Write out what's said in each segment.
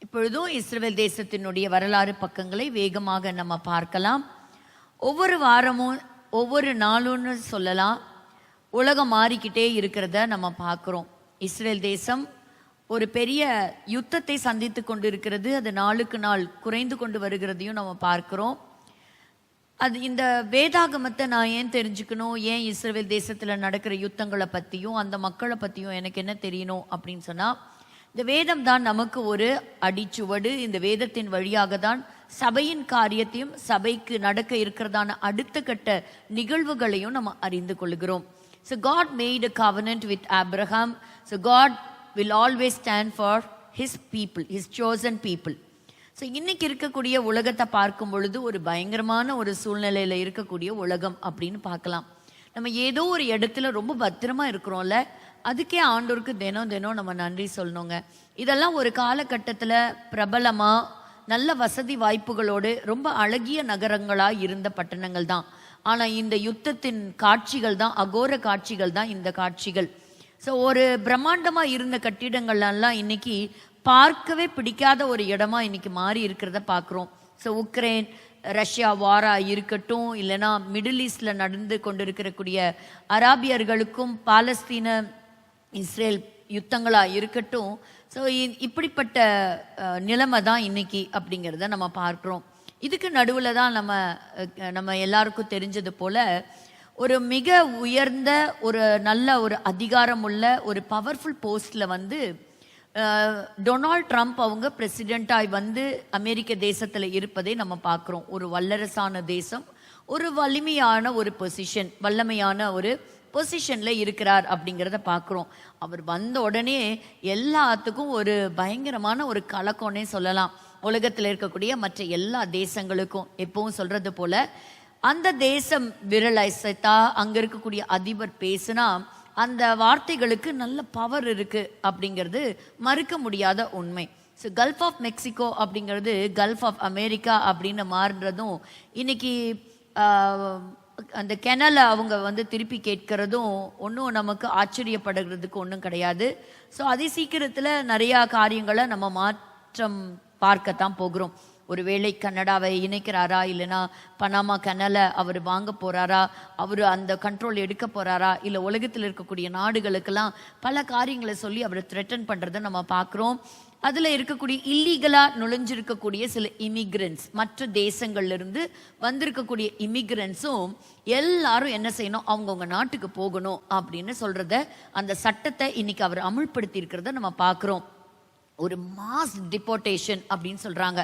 இப்பொழுதும் இஸ்ரவேல் தேசத்தினுடைய வரலாறு பக்கங்களை வேகமாக நம்ம பார்க்கலாம். ஒவ்வொரு வாரமும் ஒவ்வொரு நாளும்னு சொல்லலாம், உலகம் மாறிக்கிட்டே இருக்கிறத நம்ம பார்க்குறோம். இஸ்ரேல் தேசம் ஒரு பெரிய யுத்தத்தை சந்தித்து கொண்டு இருக்கிறது. அது நாளுக்கு நாள் குறைந்து கொண்டு வருகிறதையும் நம்ம பார்க்கிறோம். அது இந்த வேதாகமத்தை நான் ஏன் தெரிஞ்சுக்கணும், ஏன் இஸ்ரவேல் தேசத்தில் நடக்கிற யுத்தங்களை பற்றியும் அந்த மக்களை பற்றியும் எனக்கு என்ன தெரியணும் அப்படின்னு சொன்னால், இந்த வேதம் தான் நமக்கு ஒரு அடிச்சுவடு. இந்த வேதத்தின் வழியாக தான் சபையின் காரியத்தையும் சபைக்கு நடக்க இருக்கிறதான அடுத்த கட்ட நிகழ்வுகளையும் நம்ம அறிந்து கொள்கிறோம். So God made a covenant with Abraham. So God will always stand for his people, his chosen people. So இன்னைக்கு இருக்கக்கூடிய உலகத்தை பார்க்கும் பொழுது ஒரு பயங்கரமான ஒரு சூழ்நிலையில் இருக்கக்கூடிய உலகம் அப்படின்னு பார்க்கலாம். நம்ம ஏதோ ஒரு இடத்துல ரொம்ப பத்திரமா இருக்கிறோம்ல, அதுக்கே ஆண்டோருக்கு தினம் தினம் நம்ம நன்றி சொல்லணுங்க. இதெல்லாம் ஒரு காலகட்டத்தில் பிரபலமாக நல்ல வசதி வாய்ப்புகளோடு ரொம்ப அழகிய நகரங்களாக இருந்த பட்டணங்கள் தான். ஆனால் இந்த யுத்தத்தின் காட்சிகள் தான், அகோர காட்சிகள் தான் இந்த காட்சிகள். ஸோ ஒரு பிரம்மாண்டமாக இருந்த கட்டிடங்கள்லாம் இன்னைக்கு பார்க்கவே பிடிக்காத ஒரு இடமா இன்னைக்கு மாறி இருக்கிறத பார்க்குறோம். ஸோ உக்ரைன் ரஷ்யா வாரா இருக்கட்டும், இல்லைனா மிடில் ஈஸ்டில் நடந்து கொண்டிருக்கக்கூடிய அராபியர்களுக்கும் பாலஸ்தீன இஸ்ரேல் யுத்தங்களாக இருக்கட்டும். ஸோ இப்படிப்பட்ட நிலைமை தான் இன்னைக்கு அப்படிங்கிறத நம்ம பார்க்குறோம். இதுக்கு நடுவில் தான் நம்ம எல்லாருக்கும் தெரிஞ்சது போல ஒரு மிக உயர்ந்த ஒரு நல்ல ஒரு அதிகாரம் உள்ள ஒரு பவர்ஃபுல் போஸ்டில் வந்து டொனால்ட் ட்ரம்ப் அவங்க பிரசிடெண்ட்டாய் வந்து அமெரிக்க தேசத்தில் இருப்பதை நம்ம பார்க்குறோம். ஒரு வல்லரசான தேசம், ஒரு வலிமையான ஒரு பொசிஷன், வல்லமையான ஒரு பொசிஷனில் இருக்கிறார் அப்படிங்கிறத பார்க்குறோம். அவர் வந்த உடனே எல்லாத்துக்கும் ஒரு பயங்கரமான ஒரு கலக்கம்னே சொல்லலாம். உலகத்தில் இருக்கக்கூடிய மற்ற எல்லா தேசங்களுக்கும் எப்பவும் சொல்கிறது போல அந்த தேசம் விரல் அசைத்தா, அங்கே இருக்கக்கூடிய அதிபர் பேசுனா அந்த வார்த்தைகளுக்கு நல்ல பவர் இருக்கு அப்படிங்கிறது மறுக்க முடியாத உண்மை. ஸோ கல்ஃப் ஆஃப் மெக்சிகோ அப்படிங்கிறது கல்ஃப் ஆஃப் அமெரிக்கா அப்படின்னு மாறுறதும், இன்னைக்கு அந்த கெனலை அவங்க வந்து திருப்பி கேட்கறதும் ஒன்றும் நமக்கு ஆச்சரியப்படுறதுக்கு ஒன்றும் கிடையாது. ஸோ அதே சீக்கிரத்தில் நிறையா காரியங்களை நம்ம மாற்றம் பார்க்கத்தான் போகிறோம். ஒருவேளை கனடாவை இணைக்கிறாரா, இல்லைனா பனாமா கனலை அவர் வாங்க போகிறாரா, அவர் அந்த கண்ட்ரோல் எடுக்க போகிறாரா, இல்லை உலகத்தில் இருக்கக்கூடிய நாடுகளுக்கெல்லாம் பல காரியங்களை சொல்லி அவரை த்ரெட்டன் பண்ணுறதை நம்ம பார்க்குறோம். அதில் இருக்கக்கூடிய இல்லீகலாக நுழைஞ்சிருக்கக்கூடிய சில இமிக்ரெண்ட்ஸ், மற்ற தேசங்கள்லேருந்து வந்திருக்கக்கூடிய இமிக்ரெண்ட்ஸும் எல்லாரும் என்ன செய்யணும், அவங்கவுங்க நாட்டுக்கு போகணும் அப்படின்னு சொல்கிறத, அந்த சட்டத்தை இன்னைக்கு அவர் அமுல்படுத்தி இருக்கிறத நம்ம பார்க்குறோம். ஒரு மாஸ் டிபோர்டேஷன் அப்படின்னு சொல்கிறாங்க.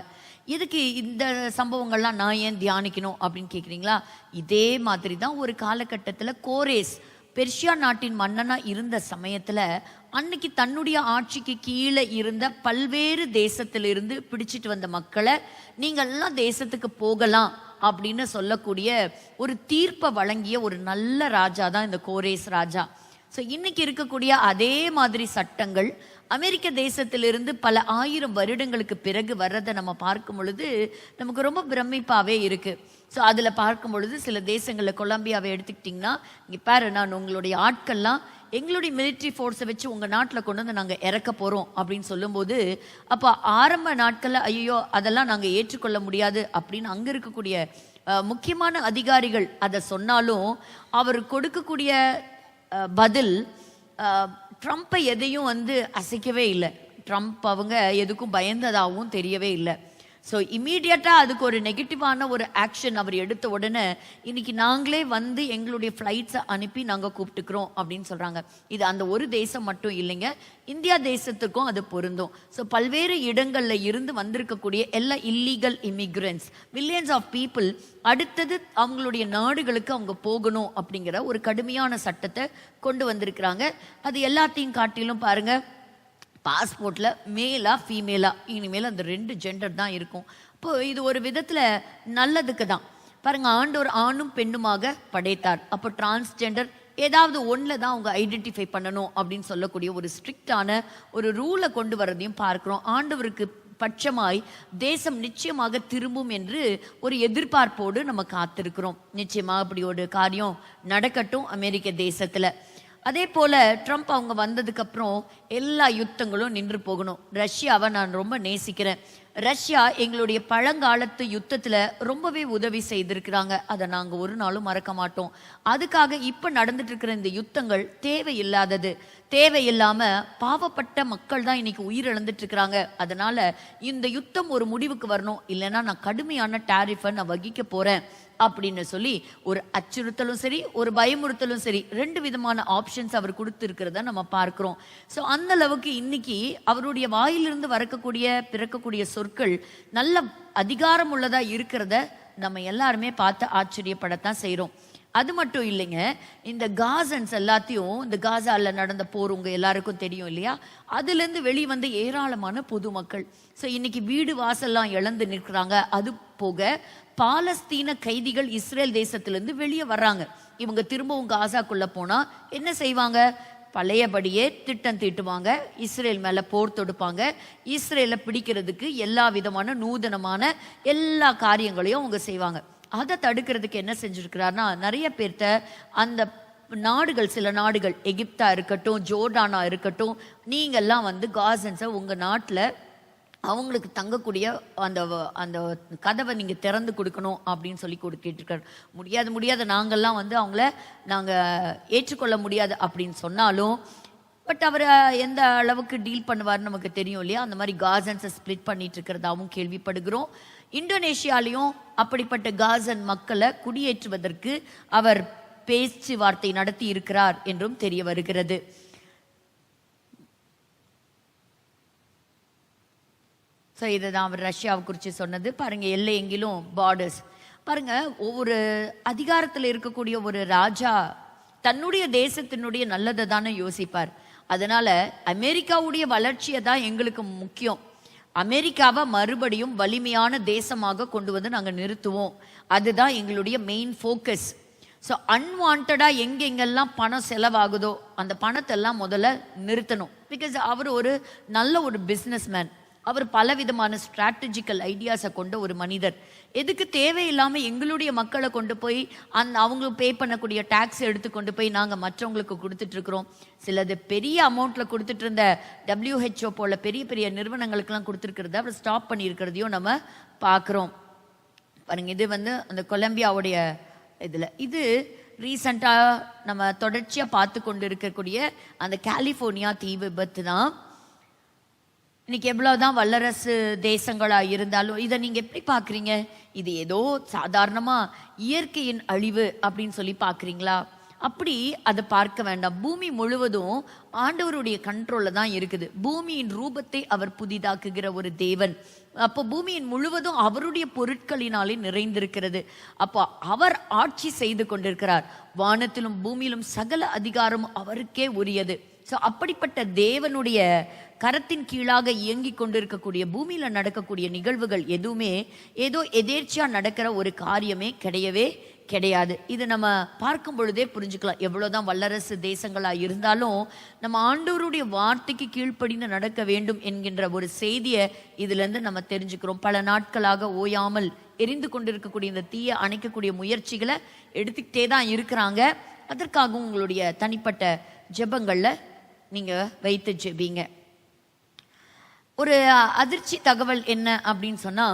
இதுக்கு இந்த சம்பவங்கள்லாம் நான் ஏன் தியானிக்கணும் அப்படின்னு கேட்குறீங்களா? இதே மாதிரி தான் ஒரு காலகட்டத்தில் கோரேஸ் பெர்ஷியா நாட்டின் மன்னனாக இருந்த சமயத்தில் அன்னைக்கு தன்னுடைய ஆட்சிக்கு கீழே இருந்த பல்வேறு தேசத்திலிருந்து பிடிச்சிட்டு வந்த மக்களை நீங்கள்லாம் தேசத்துக்கு போகலாம் அப்படின்னு சொல்லக்கூடிய ஒரு தீர்ப்பை வழங்கிய ஒரு நல்ல ராஜா தான் இந்த கோரேஸ் ராஜா. ஸோ இன்னைக்கு இருக்கக்கூடிய அதே மாதிரி சட்டங்கள் அமெரிக்க தேசத்திலிருந்து பல ஆயிரம் வருடங்களுக்கு பிறகு வர்றதை நம்ம பார்க்கும் பொழுது நமக்கு ரொம்ப பிரமிப்பாகவே இருக்குது. ஸோ அதில் பார்க்கும் பொழுது சில தேசங்களில் கொலம்பியாவை எடுத்துக்கிட்டிங்கன்னா, இங்கே பாரு, நான் உங்களுடைய ஆட்கள்லாம் எங்களுடைய மிலிட்ரி ஃபோர்ஸை வச்சு உங்கள் நாட்டில் கொண்டு வந்து நாங்கள் இறக்க போகிறோம் அப்படின்னு சொல்லும்போது, அப்போ ஆரம்ப நாட்களில் ஐயோ அதெல்லாம் நாங்கள் ஏற்றுக்கொள்ள முடியாது அப்படின்னு அங்கே இருக்கக்கூடிய முக்கியமான அதிகாரிகள் அதை சொன்னாலும், அவர் கொடுக்கக்கூடிய பதில் ட்ரம்ப்பை எதையும் வந்து அசைக்கவே இல்லை. ட்ரம்ப் அவங்க எதுக்கும் பயந்ததாகவும் தெரியவே இல்லை. ஸோ இம்மீடியட்டாக அதுக்கு ஒரு நெகட்டிவான ஒரு ஆக்ஷன் அவர் எடுத்த உடனே இன்னைக்கு நாங்களே வந்து எங்களுடைய ஃப்ளைட்ஸை அனுப்பி நாங்கள் கூப்பிட்டுக்கிறோம் அப்படின்னு சொல்கிறாங்க. இது அந்த ஒரு தேசம் மட்டும் இல்லைங்க, இந்தியா தேசத்துக்கும் அது பொருந்தும். ஸோ பல்வேறு இடங்களில் இருந்து வந்திருக்கக்கூடிய எல்லா illegal immigrants, millions of people அடுத்தது அவங்களுடைய நாடுகளுக்கு அவங்க போகணும் அப்படிங்கிற ஒரு கடுமையான சட்டத்தை கொண்டு வந்திருக்கிறாங்க. அது எல்லாத்தையும் காட்டிலும் பாருங்கள், பாஸ்போர்ட்டில் மேலா ஃபீமேலா, இனிமேல் அந்த 2 ஜெண்டர் தான் இருக்கும். இப்போது இது ஒரு விதத்தில் நல்லதுக்கு தான். பாருங்கள், ஆண்டவர் ஆணும் பெண்ணுமாக படைத்தார். அப்போ டிரான்ஸ்ஜெண்டர் ஏதாவது ஒன்றில் தான் அவங்க ஐடென்டிஃபை பண்ணணும் அப்படின்னு சொல்லக்கூடிய ஒரு ஸ்ட்ரிக்டான ஒரு ரூலை கொண்டு வரதையும் பார்க்குறோம். ஆண்டவருக்கு பட்சமாய் தேசம் நிச்சயமாக திரும்பும் என்று ஒரு எதிர்பார்ப்போடு நம்ம காத்திருக்கிறோம். நிச்சயமாக அப்படி ஒரு காரியம் நடக்கட்டும் அமெரிக்க தேசத்தில். அதே போல ட்ரம்ப் அவங்க வந்ததுக்கு அப்புறம் எல்லா யுத்தங்களும் நின்று போகணும். ரஷ்யாவை நான் ரொம்ப நேசிக்கிறேன். ரஷ்யா எங்களுடைய பழங்காலத்து யுத்தத்துல ரொம்பவே உதவி செய்திருக்கிறாங்க. அதை நாங்க ஒரு நாளும் மறக்க மாட்டோம். அதுக்காக இப்ப நடந்துட்டு இருக்கிற இந்த யுத்தங்கள் தேவையில்லாதது. தேவையில்லாம பாவப்பட்ட மக்கள் தான் இன்னைக்கு உயிரிழந்துட்டு இருக்கிறாங்க. அதனால இந்த யுத்தம் ஒரு முடிவுக்கு வரணும், இல்லைன்னா நான் கடுமையான டாரிஃபை நான் வகிக்க போறேன் அப்படின்னு சொல்லி ஒரு அச்சுறுத்தலும் சரி, ஒரு பயமுறுத்தலும் சரி, 2 விதமான ஆப்ஷன்ஸ் அவர் கொடுத்திருக்கிறத நம்ம பார்க்கிறோம். ஸோ அந்த அளவுக்கு இன்னைக்கு அவருடைய வாயிலிருந்து பிறக்கக்கூடிய சொற்கள் நல்ல அதிகாரம் உள்ளதா இருக்கிறத நம்ம எல்லாருமே பார்த்து ஆச்சரியப்படத்தான் செய்றோம். அது மட்டும் இல்லைங்க, இந்த காசன்ஸ் எல்லாத்தையும், இந்த காசால நடந்த போர் உங்க எல்லாருக்கும் தெரியும் இல்லையா, அதுல இருந்து வெளிவந்து ஏராளமான பொதுமக்கள் ஸோ இன்னைக்கு வீடு வாசல்லாம் இழந்து நிற்கிறாங்க. அது போக பாலஸ்தீன கைதிகள் இஸ்ரேல் தேசத்திலிருந்து வெளியே வர்றாங்க. இவங்க திரும்பவும் காசாக்குள்ள போனா என்ன செய்வாங்க? பழையபடியே திட்டம் தீட்டுவாங்க, இஸ்ரேல் மேல போர் தொடுப்பாங்க, இஸ்ரேலை பிடிக்கிறதுக்கு எல்லா விதமான நூதனமான எல்லா காரியங்களையும் அவங்க செய்வாங்க. அதை தடுக்கிறதுக்கு என்ன செஞ்சிருக்கிறாருன்னா, நிறைய பேர்த்த அந்த நாடுகள், சில நாடுகள், எகிப்தா இருக்கட்டும், ஜோர்டானா இருக்கட்டும், நீங்கள்லாம் வந்து காசன்ஸை உங்க நாட்டில் அவங்களுக்கு தங்கக்கூடிய அந்த அந்த கதவை நீங்கள் திறந்து கொடுக்கணும் அப்படின்னு சொல்லி கேட்டிருக்காரு. முடியாது, நாங்கள்லாம் வந்து அவங்கள நாங்கள் ஏற்றுக்கொள்ள முடியாது அப்படின்னு சொன்னாலும், பட் அவர் எந்த அளவுக்கு டீல் பண்ணுவார்னு நமக்கு தெரியும் இல்லையா. அந்த மாதிரி காசன்ஸை ஸ்பிளிட் பண்ணிட்டு இருக்கிறதாவும் கேள்விப்படுகிறோம். இந்தோனேஷியாலையும் அப்படிப்பட்ட காசன் மக்களை குடியேற்றுவதற்கு அவர் பேச்சுவார்த்தை நடத்தி இருக்கிறார் என்றும் தெரிய வருகிறது. ஸோ இதுதான் அவர் ரஷ்யாவை குறித்து சொன்னது. பாருங்க, எல்லை எங்கிலும் பார்டர்ஸ். பாருங்க, ஒவ்வொரு அதிகாரத்தில் இருக்கக்கூடிய ஒரு ராஜா தன்னுடைய தேசத்தினுடைய நல்லதை தானே யோசிப்பார். அதனால அமெரிக்காவுடைய வளர்ச்சியை தான் எங்களுக்கு முக்கியம். அமெரிக்காவை மறுபடியும் வலிமையான தேசமாக கொண்டு வந்து நாங்கள் நிறுத்துவோம். அதுதான் எங்களுடைய மெயின் ஃபோக்கஸ். ஸோ அன்வான்டா எங்கெங்கெல்லாம் பணம் செலவாகுதோ அந்த பணத்தெல்லாம் முதல்ல நிறுத்தணும். பிகாஸ் அவர் ஒரு நல்ல ஒரு பிஸ்னஸ் மேன். அவர் பலவிதமான ஸ்ட்ராட்டஜிக்கல் ஐடியாஸை கொண்ட ஒரு மனிதர். எதுக்கு தேவையில்லாமல் எங்களுடைய மக்களை கொண்டு போய் அவங்களுக்கு பே பண்ணக்கூடிய டேக்ஸ் எடுத்து கொண்டு போய் நாங்கள் மற்றவங்களுக்கு கொடுத்துட்டு இருக்கிறோம். சிலது பெரிய அமௌண்ட்டில் கொடுத்துட்டு இருந்த WHO போல பெரிய பெரிய நிறுவனங்களுக்கெல்லாம் கொடுத்துருக்கிறத அவர் ஸ்டாப் பண்ணியிருக்கிறதையும் நம்ம பார்க்குறோம். பாருங்க, இது வந்து அந்த கொலம்பியாவுடைய இதில், இது ரீசண்டாக நம்ம தொடர்ச்சியாக பார்த்து கொண்டு இருக்கக்கூடிய அந்த கலிஃபோர்னியா தீ விபத்து தான். இன்னைக்கு எவ்வளவுதான் வல்லரசு தேசங்களா இருந்தாலும் இதை நீங்க எப்படி பாக்குறீங்க? இது ஏதோ சாதாரணமா இயற்கையின் அழிவு அப்படின்னு சொல்லி பாக்குறீங்களா? அப்படி அதை பார்க்க வேண்டாம். பூமி முழுவதும் ஆண்டவருடைய கண்ட்ரோல்ல தான் இருக்குது. பூமியின் ரூபத்தை அவர் புதிதாக்குகிற ஒரு தேவன். அப்போ பூமியின் முழுவதும் அவருடைய பொருட்களினாலே நிறைந்திருக்கிறது. அப்போ அவர் ஆட்சி செய்து கொண்டிருக்கிறார். வானத்திலும் பூமியிலும் சகல அதிகாரமும் அவருக்கே உரியது. ஸோ அப்படிப்பட்ட தேவனுடைய கரத்தின் கீழாக இயங்கி கொண்டிருக்கக்கூடிய பூமியில நடக்கக்கூடிய நிகழ்வுகள் எதுவுமே ஏதோ எதேர்ச்சியா நடக்கிற ஒரு காரியமே கிடையாது. இது நம்ம பார்க்கும் பொழுதே புரிஞ்சுக்கலாம். எவ்வளவுதான் வல்லரசு தேசங்களா இருந்தாலும் நம்ம ஆண்டவருடைய வார்த்தைக்கு கீழ்ப்படிந்து நடக்க வேண்டும் என்கின்ற ஒரு செய்தியை இதுல இருந்து நம்ம தெரிஞ்சுக்கிறோம். பல நாட்களாக ஓயாமல் எரிந்து கொண்டிருக்கக்கூடிய இந்த தீயை அணைக்கக்கூடிய முயற்சிகளை எடுத்துக்கிட்டே தான் இருக்கிறாங்க. அதற்காகவும் உங்களுடைய தனிப்பட்ட ஜெபங்கள்ல நீங்க வைத்து ஜெபிங்க. ஒரு அதிர்ச்சி தகவல் என்ன அப்படின்னு சொன்னா,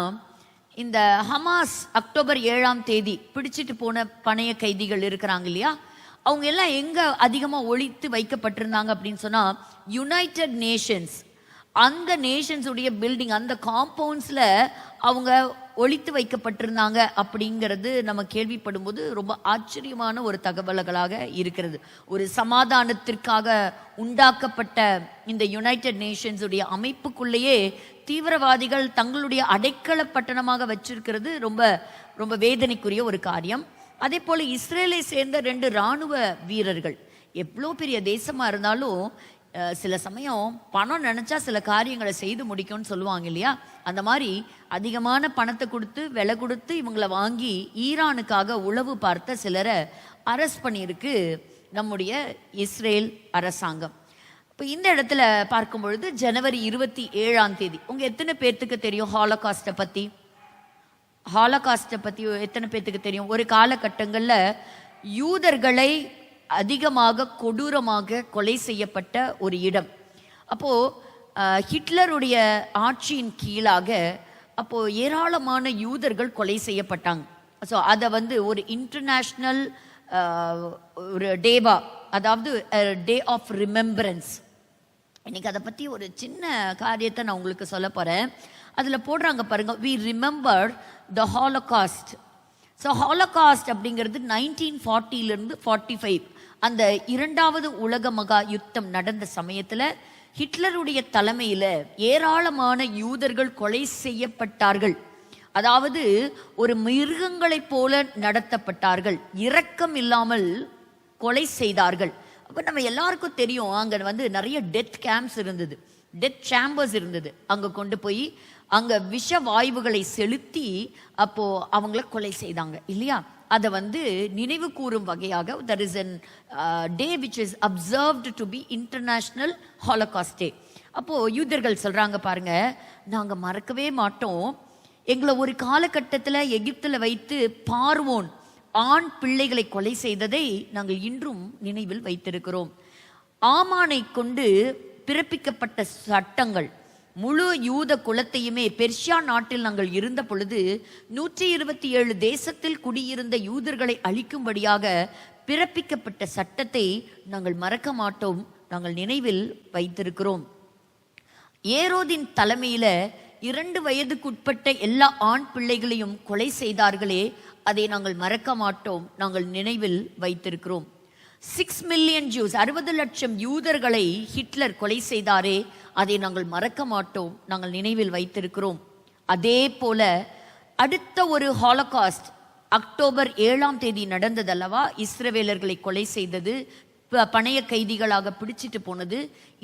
இந்த ஹமாஸ் அக்டோபர் 7ஆம் தேதி பிடிச்சிட்டு போன பணைய கைதிகள் இருக்கிறாங்க இல்லையா, அவங்க எல்லாம் எங்க அதிகமா ஒழித்து வைக்கப்பட்டிருந்தாங்க அப்படின்னு சொன்னா, யுனைடெட் நேஷன்ஸ் அந்த நேஷன்ஸ் உடைய பில்டிங், அந்த காம்பவுண்ட்ஸ்ல அவங்க ஒழித்து வைக்கப்பட்டிருந்தாங்க அப்படிங்கிறது நம்ம கேள்விப்படும் போது ரொம்ப ஆச்சரியமான ஒரு தகவல்களாக இருக்கிறது. ஒரு சமாதானத்திற்காக உண்டாக்கப்பட்ட இந்த யுனைடெட் நேஷன்ஸ் உடைய அமைப்புக்குள்ளேயே தீவிரவாதிகள் தங்களுடைய அடைக்கல பட்டணமாக வச்சிருக்கிறது ரொம்ப ரொம்ப வேதனைக்குரிய ஒரு காரியம். அதே போல இஸ்ரேலை சேர்ந்த 2 இராணுவ வீரர்கள், எவ்வளோ பெரிய தேசமா இருந்தாலும் சில சமயம் பணம் நினைச்சா சில காரியங்களை செய்து முடிக்கும்னு சொல்லுவாங்க இல்லையா, அந்த மாதிரி அதிகமான பணத்தை கொடுத்து விலை கொடுத்து இவங்களை வாங்கி ஈரானுக்காக உளவு பார்த்த சிலரை அரெஸ்ட் பண்ணியிருக்கு நம்முடைய இஸ்ரேல் அரசாங்கம். இப்போ இந்த இடத்துல பார்க்கும் பொழுது ஜனவரி 27ஆம் தேதி, உங்க எத்தனை பேர்த்துக்கு தெரியும் ஹாலோகாஸ்ட்டை பத்தி? ஹாலோகாஸ்ட்டை பத்தி எத்தனை பேர்த்துக்கு தெரியும்? ஒரு காலகட்டங்களில் யூதர்களை அதிகமாக கொடூரமாக கொலை செய்யப்பட்ட ஒரு இடம். அப்போ ஹிட்லருடைய ஆட்சியின் கீழாக அப்போ ஏராளமான யூதர்கள் கொலை செய்யப்பட்டாங்க. ஸோ அதை வந்து ஒரு இன்டர்நேஷ்னல் ஒரு டேவா, அதாவது டே ஆஃப் ரிமெம்பரன்ஸ். இன்னைக்கு அதை பற்றி ஒரு சின்ன காரியத்தை நான் உங்களுக்கு சொல்ல போகிறேன். அதில் போடுறாங்க பாருங்க, we remember the holocaust. So holocaust அப்படிங்கிறது 1940 45 அந்த இரண்டாவது உலக மகா யுத்தம் நடந்த சமயத்தில் ஹிட்லருடைய தலைமையில் ஏராளமான யூதர்கள் கொலை செய்யப்பட்டார்கள். அதாவது ஒரு மிருகங்களைப் போல நடத்தப்பட்டார்கள், இரக்கம் இல்லாமல் கொலை செய்தார்கள். அப்போ நம்ம எல்லாருக்கும் தெரியும், அங்கே வந்து நிறைய டெத் கேம்ப்ஸ் இருந்தது, டெத் சேம்பர்ஸ் இருந்தது. அங்கே கொண்டு போய் அங்கே விஷ வாயுகளை செலுத்தி அப்போ அவங்கள கொலை செய்தாங்க இல்லையா? அதை வந்து நினைவு கூறும் வகையாக there is an day which is observed to be international holocaust day. அப்போ யூதர்கள் சொல்றாங்க பாருங்க, நாங்க மறக்கவே மாட்டோம், எங்களை ஒரு காலகட்டத்தில் எகிப்தில் வைத்து பார்வோன் ஆண் பிள்ளைகளை கொலை செய்ததை நாங்கள் இன்றும் நினைவில் வைத்திருக்கிறோம். ஆமானை கொண்டு பிறப்பிக்கப்பட்ட சட்டங்கள் முழு யூத குலத்தையுமே, பெர்ஷியா நாட்டில் நாங்கள் இருந்த பொழுது 127 தேசத்தில் குடியிருந்த யூதர்களை அழிக்கும்படியாக பிறப்பிக்கப்பட்ட சட்டத்தை நாங்கள் மறக்க மாட்டோம், நாங்கள் நினைவில் வைத்திருக்கிறோம். ஏரோதின் தலைமையில 2 வயதுக்குட்பட்ட எல்லா ஆண் பிள்ளைகளையும் கொலை செய்தார்களே, அதை நாங்கள் மறக்க மாட்டோம், நாங்கள் நினைவில் வைத்திருக்கிறோம். 6 மில்லியன் ஜூஸ், 60 லட்சம் யூதர்களை ஹிட்லர் கொலை செய்தாரே, அதை நாங்கள் மறக்க மாட்டோம், நாங்கள் நினைவில் வைத்திருக்கிறோம். அதே போல அடுத்த ஒரு ஹாலோகாஸ்ட் அக்டோபர் 7 நடந்ததல்லவா, இஸ்ரவேலர்களை கொலை செய்தது, பணைய கைதிகளாக பிடிச்சிட்டு போனது,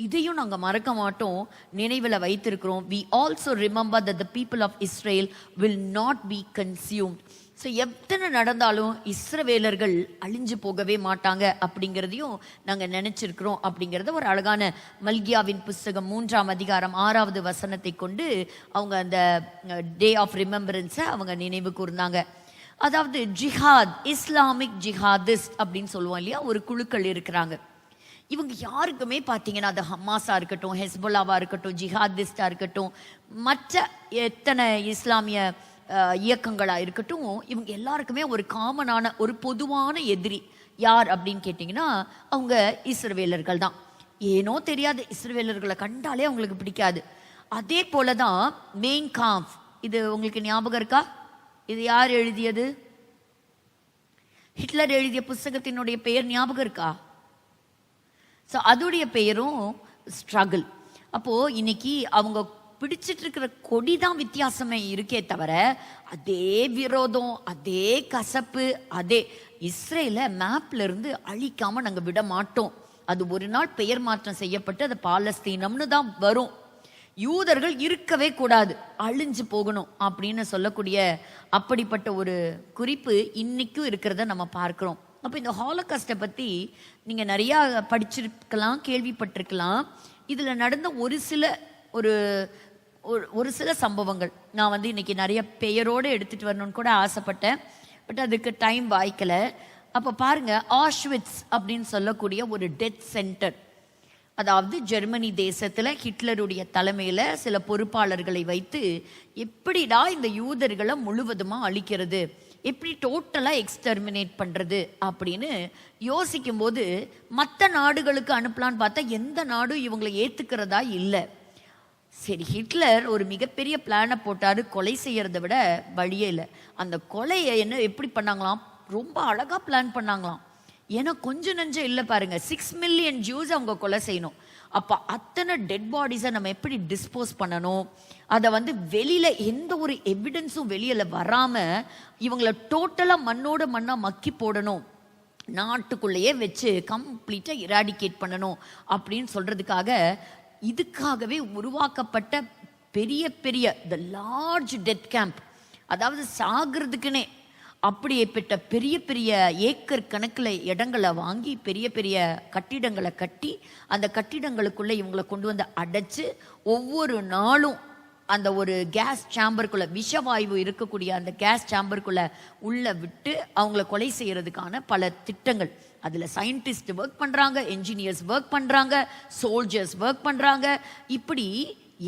இதையும் நாங்கள் மறக்க மாட்டோம், நினைவில் வைத்திருக்கிறோம். we also remember that the people of Israel will not be consumed. So எத்தனை நடந்தாலும் இஸ்ரவேலர்கள் அழிஞ்சு போகவே மாட்டாங்க அப்படிங்கிறதையும் நாங்கள் நினைச்சிருக்கிறோம். அப்படிங்கிறத ஒரு அழகான மல்கியாவின் புஸ்தகம் 3ஆம் அதிகாரம் 6வது வசனத்தை கொண்டு அவங்க அந்த டே ஆஃப் ரிமெம்பரன்ஸை அவங்க நினைவு கூர்ந்தாங்க. அதாவது ஜிஹாத், இஸ்லாமிக் ஜிஹாதிஸ்ட் அப்படின்னு சொல்லுவோம் இல்லையா, ஒரு குழுக்கள் இருக்கிறாங்க. இவங்க யாருக்குமே பார்த்தீங்கன்னா, அது ஹமாஸாக இருக்கட்டும், ஹெஸ்புல்லாவாக இருக்கட்டும், ஜிஹாதிஸ்டாக இருக்கட்டும், மற்ற எத்தனை இஸ்லாமிய இயக்கங்களாக இருக்கட்டும், இவங்க எல்லாருக்குமே ஒரு காமனான ஒரு பொதுவான எதிரி யார் அப்படின்னு கேட்டிங்கன்னா, அவங்க இஸ்ரவேலர்கள் தான். ஏனோ தெரியாது, இஸ்ரவேலர்களை கண்டாலே அவங்களுக்கு பிடிக்காது. அதே போல தான் மெயின் காம்ப், இது உங்களுக்கு ஞாபகம் இருக்கா? இது யார் எழுதியது? ஹிட்லர் எழுதிய புஸ்தகத்தினுடைய பெயர் ஞாபகம் இருக்கா? ஸோ அதோடைய பெயரும் ஸ்ட்ரகிள். அப்போ இன்னைக்கு அவங்க பிடிச்சிட்டு இருக்கிற கொடி தான் வித்தியாசமே இருக்கே தவிர, அதே விரோதம், அதே கசப்பு, அதே இஸ்ரேலை மேப்ல இருந்து அழிக்காம நாங்கள் விட மாட்டோம். அது ஒரு நாள் பெயர் மாற்றம் செய்யப்பட்டு அது பாலஸ்தீனம்னு தான் வரும். யூதர்கள் இருக்கவே கூடாது, அழிஞ்சு போகணும் அப்படின்னு சொல்லக்கூடிய அப்படிப்பட்ட ஒரு குறிப்பு இன்னைக்கும் இருக்கிறத நம்ம பார்க்கிறோம். அப்போ இந்த ஹாலோகாஸ்ட்டை பற்றி நீங்கள் நிறையா படிச்சிருக்கலாம், கேள்விப்பட்டிருக்கலாம். இதில் நடந்த ஒரு சில சம்பவங்கள் நான் வந்து இன்னைக்கு நிறைய பெயரோடு எடுத்துகிட்டு வரணும்னு கூட ஆசைப்பட்டேன், பட் அதுக்கு டைம் வாய்க்கலை. அப்போ பாருங்க, ஆஷ்விட்ஸ் அப்படின்னு சொல்லக்கூடிய ஒரு டெத் சென்டர், அதாவது ஜெர்மனி தேசத்தில் ஹிட்லருடைய தலைமையில் சில பொறுப்பாளர்களை வைத்து எப்படிடா இந்த யூதர்களை முழுவதுமாக அழிக்கிறது, எப்படி டோட்டலாக எக்ஸ்டர்மினேட் பண்ணுறது அப்படின்னு யோசிக்கும் போது மற்ற நாடுகளுக்கு அனுப்பலான்னு பார்த்தா எந்த நாடும் இவங்களை ஏற்றுக்கிறதா இல்லை. சரி, ஹிட்லர் ஒரு மிகப்பெரிய பிளானை போட்டாரு, கொலை செய்யறதை விட வழியே இல்லை. அந்த கொலையை எப்படி பண்ணாங்களாம், ரொம்ப அழகாக பிளான் பண்ணாங்களாம். ஏன்னா கொஞ்சம் நஞ்சம் இல்லை பாருங்க, 6 மில்லியன் ஜூஸ் அவங்க கொலை செய்யணும். அப்போ அத்தனை டெட் பாடிஸை நம்ம எப்படி டிஸ்போஸ் பண்ணணும், அதை வந்து வெளியில் எந்த ஒரு எவிடன்ஸும் வெளியில் வராமல் இவங்களை டோட்டலாக மண்ணோட மண்ணாக மக்கி போடணும், நாட்டுக்குள்ளேயே வச்சு கம்ப்ளீட்டாக இராடிகேட் பண்ணணும் அப்படின்னு சொல்கிறதுக்காக இதுக்காகவே உருவாக்கப்பட்ட பெரிய பெரிய த லார்ஜ் டெத் கேம்ப், அதாவது சாகிறதுக்குன்னே அப்படியேப்பட்ட பெரிய பெரிய ஏக்கர் கணக்கில் இடங்களை வாங்கி பெரிய பெரிய கட்டிடங்களை கட்டி அந்த கட்டிடங்களுக்குள்ளே இவங்களை கொண்டு வந்து அடைச்சு ஒவ்வொரு நாளும் அந்த ஒரு கேஸ் சாம்பருக்குள்ளே, விஷவாயு இருக்கக்கூடிய அந்த கேஸ் சாம்பருக்குள்ளே உள்ளே விட்டு அவங்கள கொலை செய்கிறதுக்கான பல திட்டங்கள். அதுல சயின்டிஸ்ட் ஒர்க் பண்றாங்க, என்ஜினியர்ஸ் ஒர்க் பண்றாங்க, சோல்ஜர்ஸ் ஒர்க் பண்றாங்க. இப்படி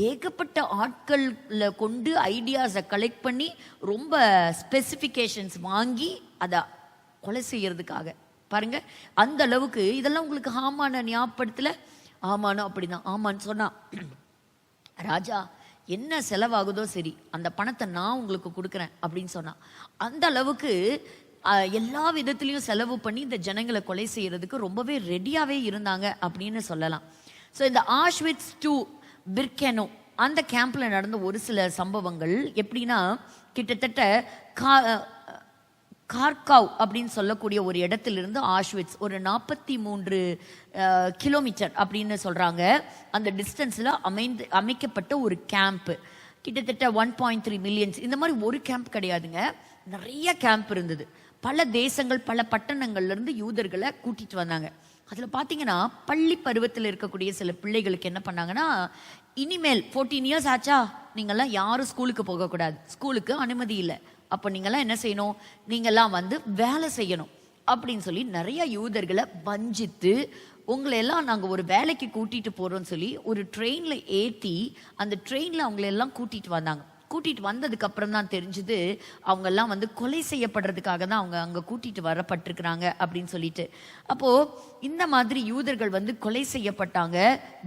ஏகப்பட்ட ஆட்கள்ல கொண்டு ஐடியாஸை கலெக்ட் பண்ணி ரொம்ப ஸ்பெசிஃபிகேஷன்ஸ் வாங்கி அதை கொலை செய்யறதுக்காக பாருங்க. அந்த அளவுக்கு இதெல்லாம் உங்களுக்கு ஹாமான ஞாபகப்படுத்தல? ஆமானோ அப்படிதான். ஆமான்னு சொன்னா, ராஜா என்ன செலவாகுதோ சரி, அந்த பணத்தை நான் உங்களுக்கு கொடுக்குறேன் அப்படின்னு சொன்னா, அந்த அளவுக்கு எல்லா விதத்திலையும் செலவு பண்ணி இந்த ஜனங்களை கொலை செய்யறதுக்கு ரொம்பவே ரெடியாவே இருந்தாங்க அப்படின்னு சொல்லலாம். ஸோ இந்த ஆஷ்விட்ஸ் டு பிர்கெனோ அந்த கேம்ப்ல நடந்த ஒரு சில சம்பவங்கள் எப்படின்னா, கிட்டத்தட்ட கார்காவ் அப்படின்னு சொல்லக்கூடிய ஒரு இடத்திலிருந்து ஆஷ்விட்ஸ் ஒரு 43 கிலோமீட்டர் அப்படின்னு சொல்றாங்க. அந்த டிஸ்டன்ஸ்ல அமைக்கப்பட்ட ஒரு கேம்ப், கிட்டத்தட்ட 1.3 மில்லியன்ஸ். இந்த மாதிரி ஒரு கேம்ப் கிடையாதுங்க, நிறைய கேம்ப் இருந்தது. பல தேசங்கள், பல பட்டணங்கள்ல இருந்து யூதர்களை கூட்டிட்டு வந்தாங்க. அதுல பாத்தீங்கன்னா பள்ளி பருவத்தில் இருக்கக்கூடிய சில பிள்ளைகளுக்கு என்ன பண்ணாங்கன்னா, இனிமேல் 14 இயர்ஸ் ஆச்சா, நீங்கெல்லாம் யாரும் ஸ்கூலுக்கு போகக்கூடாது, ஸ்கூலுக்கு அனுமதி இல்லை, அப்போ நீங்கெல்லாம் என்ன செய்யணும், நீங்கெல்லாம் வந்து வேலை செய்யணும் அப்படின்னு சொல்லி நிறைய யூதர்களை வஞ்சித்து, உங்களை எல்லாம் நாங்கள் ஒரு வேலைக்கு கூட்டிட்டு போறோம்னு சொல்லி ஒரு ட்ரெயின்ல ஏற்றி அந்த ட்ரெயின்ல அவங்களை எல்லாம் கூட்டிட்டு வந்தாங்க. கூட்டிட்டு வந்ததுக்கு அப்புறம் தான் தெரிஞ்சது அவங்க எல்லாம் வந்து கொலை செய்யப்படுறதுக்காக தான் அவங்க அங்க கூட்டிட்டு வரப்பட்டிருக்கிறாங்க அப்படின்னு சொல்லிட்டு. அப்போ இந்த மாதிரி யூதர்கள் வந்து கொலை செய்யப்பட்டாங்க.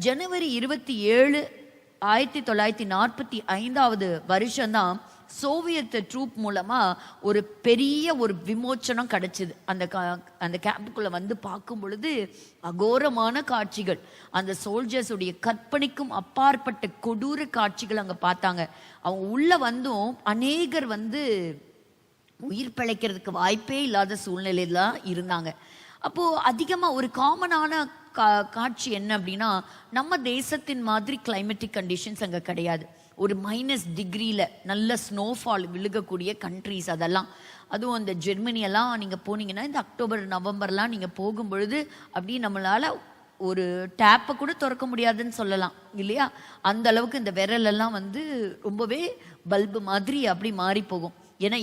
ஜனவரி 27, 1945 வருஷம்தான் சோவியத் ட்ரூப் மூலமா ஒரு பெரிய ஒரு விமோச்சனம் கிடைச்சது. அந்த கேம்புக்குள்ள வந்து பார்க்கும் பொழுது அகோரமான காட்சிகள், அந்த சோல்ஜர்ஸ் உடைய கற்பனைக்கும் அப்பாற்பட்ட கொடூர காட்சிகள் அங்க பார்த்தாங்க. அவங்க உள்ள வந்தும் அநேகர் வந்து உயிர் பிழைக்கிறதுக்கு வாய்ப்பே இல்லாத சூழ்நிலையில இருந்தாங்க. அப்போ அதிகமா ஒரு காமனான காட்சி என்ன அப்படின்னா, நம்ம தேசத்தின் மாதிரி கிளைமேட்டிக் கண்டிஷன்ஸ் அங்க கிடையாது. ஒரு -டிகிரியில் நல்ல ஸ்னோஃபால் விழுகக்கூடிய கண்ட்ரீஸ் அதெல்லாம். அதுவும் அந்த ஜெர்மனியெல்லாம் நீங்கள் போனீங்கன்னா, இந்த அக்டோபர் நவம்பர்லாம் நீங்கள் போகும்பொழுது அப்படி நம்மளால் ஒரு டேப்பை கூட திறக்க முடியாதுன்னு சொல்லலாம் இல்லையா? அந்த அளவுக்கு இந்த விரலெல்லாம் வந்து ரொம்பவே பல்பு மாதிரி அப்படி மாறி போகும். ஏன்னா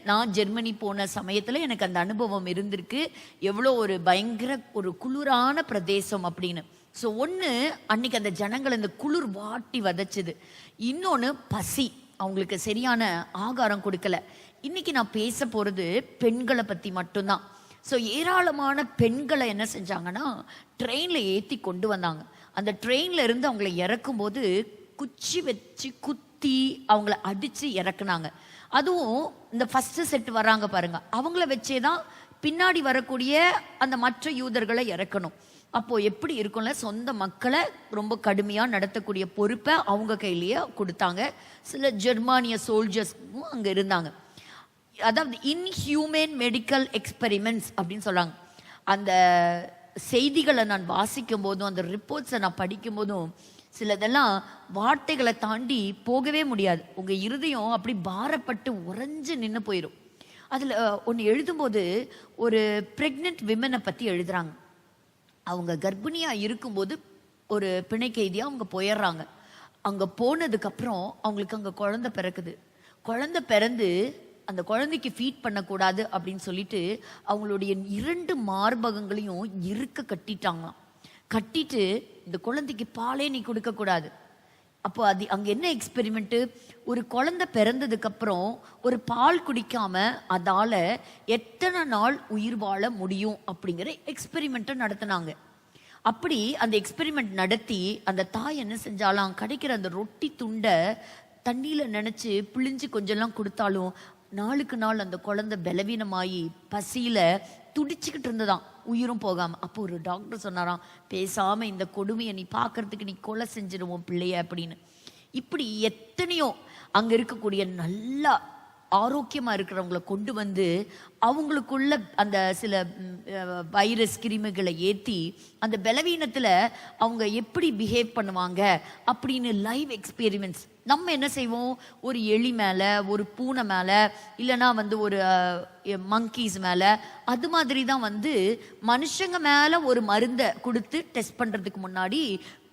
நான் ஜெர்மனி போன சமயத்தில் எனக்கு அந்த அனுபவம் இருந்திருக்கு, எவ்வளோ ஒரு பயங்கர ஒரு குளிரான பிரதேசம் அப்படின்னு. ஸோ ஒன்று, அன்னைக்கு அந்த ஜனங்கள் இந்த குளிர் வாட்டி வதச்சுது. இன்னொன்று, பசி, அவங்களுக்கு சரியான ஆகாரம் கொடுக்கல. இன்னைக்கு நான் பேச போகிறது பெண்களை பற்றி மட்டும்தான். ஸோ ஏராளமான பெண்களை என்ன செஞ்சாங்கன்னா ட்ரெயினில் ஏற்றி கொண்டு வந்தாங்க. அந்த ட்ரெயினில் இருந்து அவங்கள இறக்கும்போது குச்சி வச்சு குத்தி அவங்கள அடித்து இறக்குனாங்க. அதுவும் இந்த ஃபஸ்ட்டு செட் வராங்க பாருங்க, அவங்கள வச்சே தான் பின்னாடி வரக்கூடிய அந்த மற்ற யூதர்களை இறக்கணும். அப்போ எப்படி இருக்கும்ல, சொந்த மக்களை ரொம்ப கடுமையாக நடத்தக்கூடிய பொறுப்பை அவங்க கையிலேயே கொடுத்தாங்க. சில ஜெர்மானிய சோல்ஜர்ஸும் அங்கே இருந்தாங்க. அதாவது இன்ஹியூமன் மெடிக்கல் எக்ஸ்பெரிமெண்ட்ஸ் அப்படின்னு சொல்றாங்க. அந்த செய்திகளை நான் வாசிக்கும் போதும் அந்த ரிப்போர்ட்ஸை நான் படிக்கும் போதும் சிலதெல்லாம் வார்த்தைகளை தாண்டி போகவே முடியாது. உங்க இருதயம் அப்படி பாரப்பட்டு உறைஞ்சு நின்று போயிடும். அதில் ஒன்று எழுதும்போது ஒரு பிரெக்னென்ட் விமனை பற்றி எழுதுறாங்க. அவங்க கர்ப்பிணியாக இருக்கும்போது ஒரு பிணை கைதியாக அவங்க போயிடுறாங்க. அங்கே போனதுக்கப்புறம் அவங்களுக்கு அங்கே குழந்தை பிறக்குது. குழந்தை பிறந்து அந்த குழந்தைக்கு ஃபீட் பண்ணக்கூடாது அப்படின்னு சொல்லிட்டு அவங்களுடைய 2 மார்பகங்களையும் இருக்க கட்டிட்டாங்களாம். கட்டிட்டு இந்த குழந்தைக்கு பாலே நீ கொடுக்கக்கூடாது. அப்போ அது அங்கே என்ன எக்ஸ்பெரிமெண்ட்டு, ஒரு குழந்தை பிறந்ததுக்கு அப்புறம் ஒரு பால் குடிக்காம அதால எத்தனை நாள் உயிர் வாழ முடியும் அப்படிங்கிற எக்ஸ்பெரிமெண்ட்டை நடத்தினாங்க. அப்படி அந்த எக்ஸ்பெரிமெண்ட் நடத்தி அந்த தாய் என்ன செஞ்சாலாம், கிடைக்கிற அந்த ரொட்டி துண்டை தண்ணியில் நினச்சி பிழிஞ்சு கொஞ்சம்லாம் கொடுத்தாலும் நாளுக்கு நாள் அந்த குழந்தை பலவீனமாகி பசியில துடிச்சுக்கிட்டு இருந்ததாம், உயிரும் போகாம. அப்போ ஒரு டாக்டர் சொன்னாராம், பேசாம இந்த கொடுமையை நீ பார்க்கறதுக்கு நீ கொலை செஞ்சிடுவோம் பிள்ளைய அப்படின்னு. இப்படி எத்தனையோ அங்க இருக்கக்கூடிய நல்லா ஆரோக்கியமா இருக்கிறவங்களை கொண்டு வந்து அவங்களுக்குள்ள அந்த சில வைரஸ் கிருமிகளை ஏற்றி அந்த பலவீனத்துல அவங்க எப்படி பிஹேவ் பண்ணுவாங்க அப்படின்னு லைவ் எக்ஸ்பெரிமெண்ட்ஸ். நம்ம என்ன செய்வோம், ஒரு எலி மேலே, ஒரு பூனை மேலே, இல்லைனா வந்து ஒரு மங்கீஸ் மேலே, அது மாதிரி தான் வந்து மனுஷங்க மேலே ஒரு மருந்தை கொடுத்து டெஸ்ட் பண்ணுறதுக்கு முன்னாடி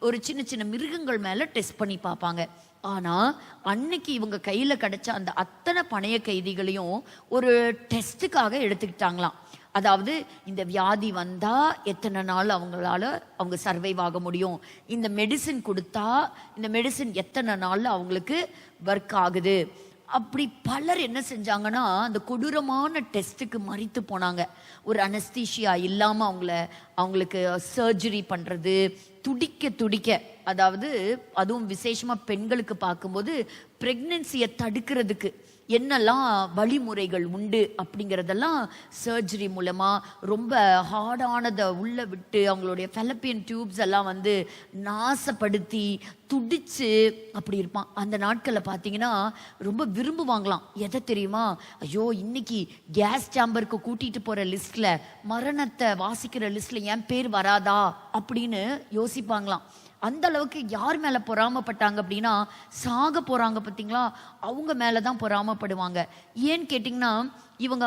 ஒரு சின்ன சின்ன மிருகங்கள் மேலே டெஸ்ட் பண்ணி பார்ப்பாங்க. ஆனால் அன்னைக்கு இவங்க கையில் கிடைச்ச அந்த அத்தனை பணைய கைதிகளையும் ஒரு டெஸ்ட்டுக்காக எடுத்துக்கிட்டாங்களாம். அதாவது இந்த வியாதி வந்தா எத்தனை நாள் அவங்க சர்வைவ் ஆக முடியும், இந்த மெடிசின் கொடுத்தா இந்த மெடிசின் எத்தனை நாள்ல அவங்களுக்கு ஒர்க் ஆகுது. அப்படி பலர் என்ன செஞ்சாங்கன்னா அந்த கொடூரமான டெஸ்ட்டுக்கு மறித்து போனாங்க. ஒரு அனஸ்தீஷியா இல்லாம அவங்களுக்கு சர்ஜரி பண்றது, துடிக்க அதாவது அதுவும் விசேஷமா பெண்களுக்கு பார்க்கும்போது பிரெக்னன்சியை தடுக்கிறதுக்கு என்னெல்லாம் வழிமுறைகள் உண்டு அப்படிங்கிறதெல்லாம் சர்ஜரி மூலமா ரொம்ப ஹார்டானதை உள்ள விட்டு அவங்களுடைய ஃபெலப்பியன் டியூப்ஸ் எல்லாம் நாசப்படுத்தி துடிச்சு அப்படி இருப்பான். அந்த நாட்களில் பார்த்தீங்கன்னா ரொம்ப விரும்புவாங்களாம். எதை தெரியுமா? ஐயோ இன்னைக்கு கேஸ் சாம்பருக்கு கூட்டிட்டு போற லிஸ்ட்ல மரணத்தை வாசிக்கிற லிஸ்ட்ல என் பேர் வராதா அப்படின்னு யோசிப்பாங்களாம். அந்த அளவுக்கு யார் மேல பொறாமப்பட்டாங்க அப்படின்னா சாக போறாங்க பார்த்தீங்களா, அவங்க மேலதான் பொறாமப்படுவாங்க. ஏன்னு கேட்டிங்கன்னா இவங்க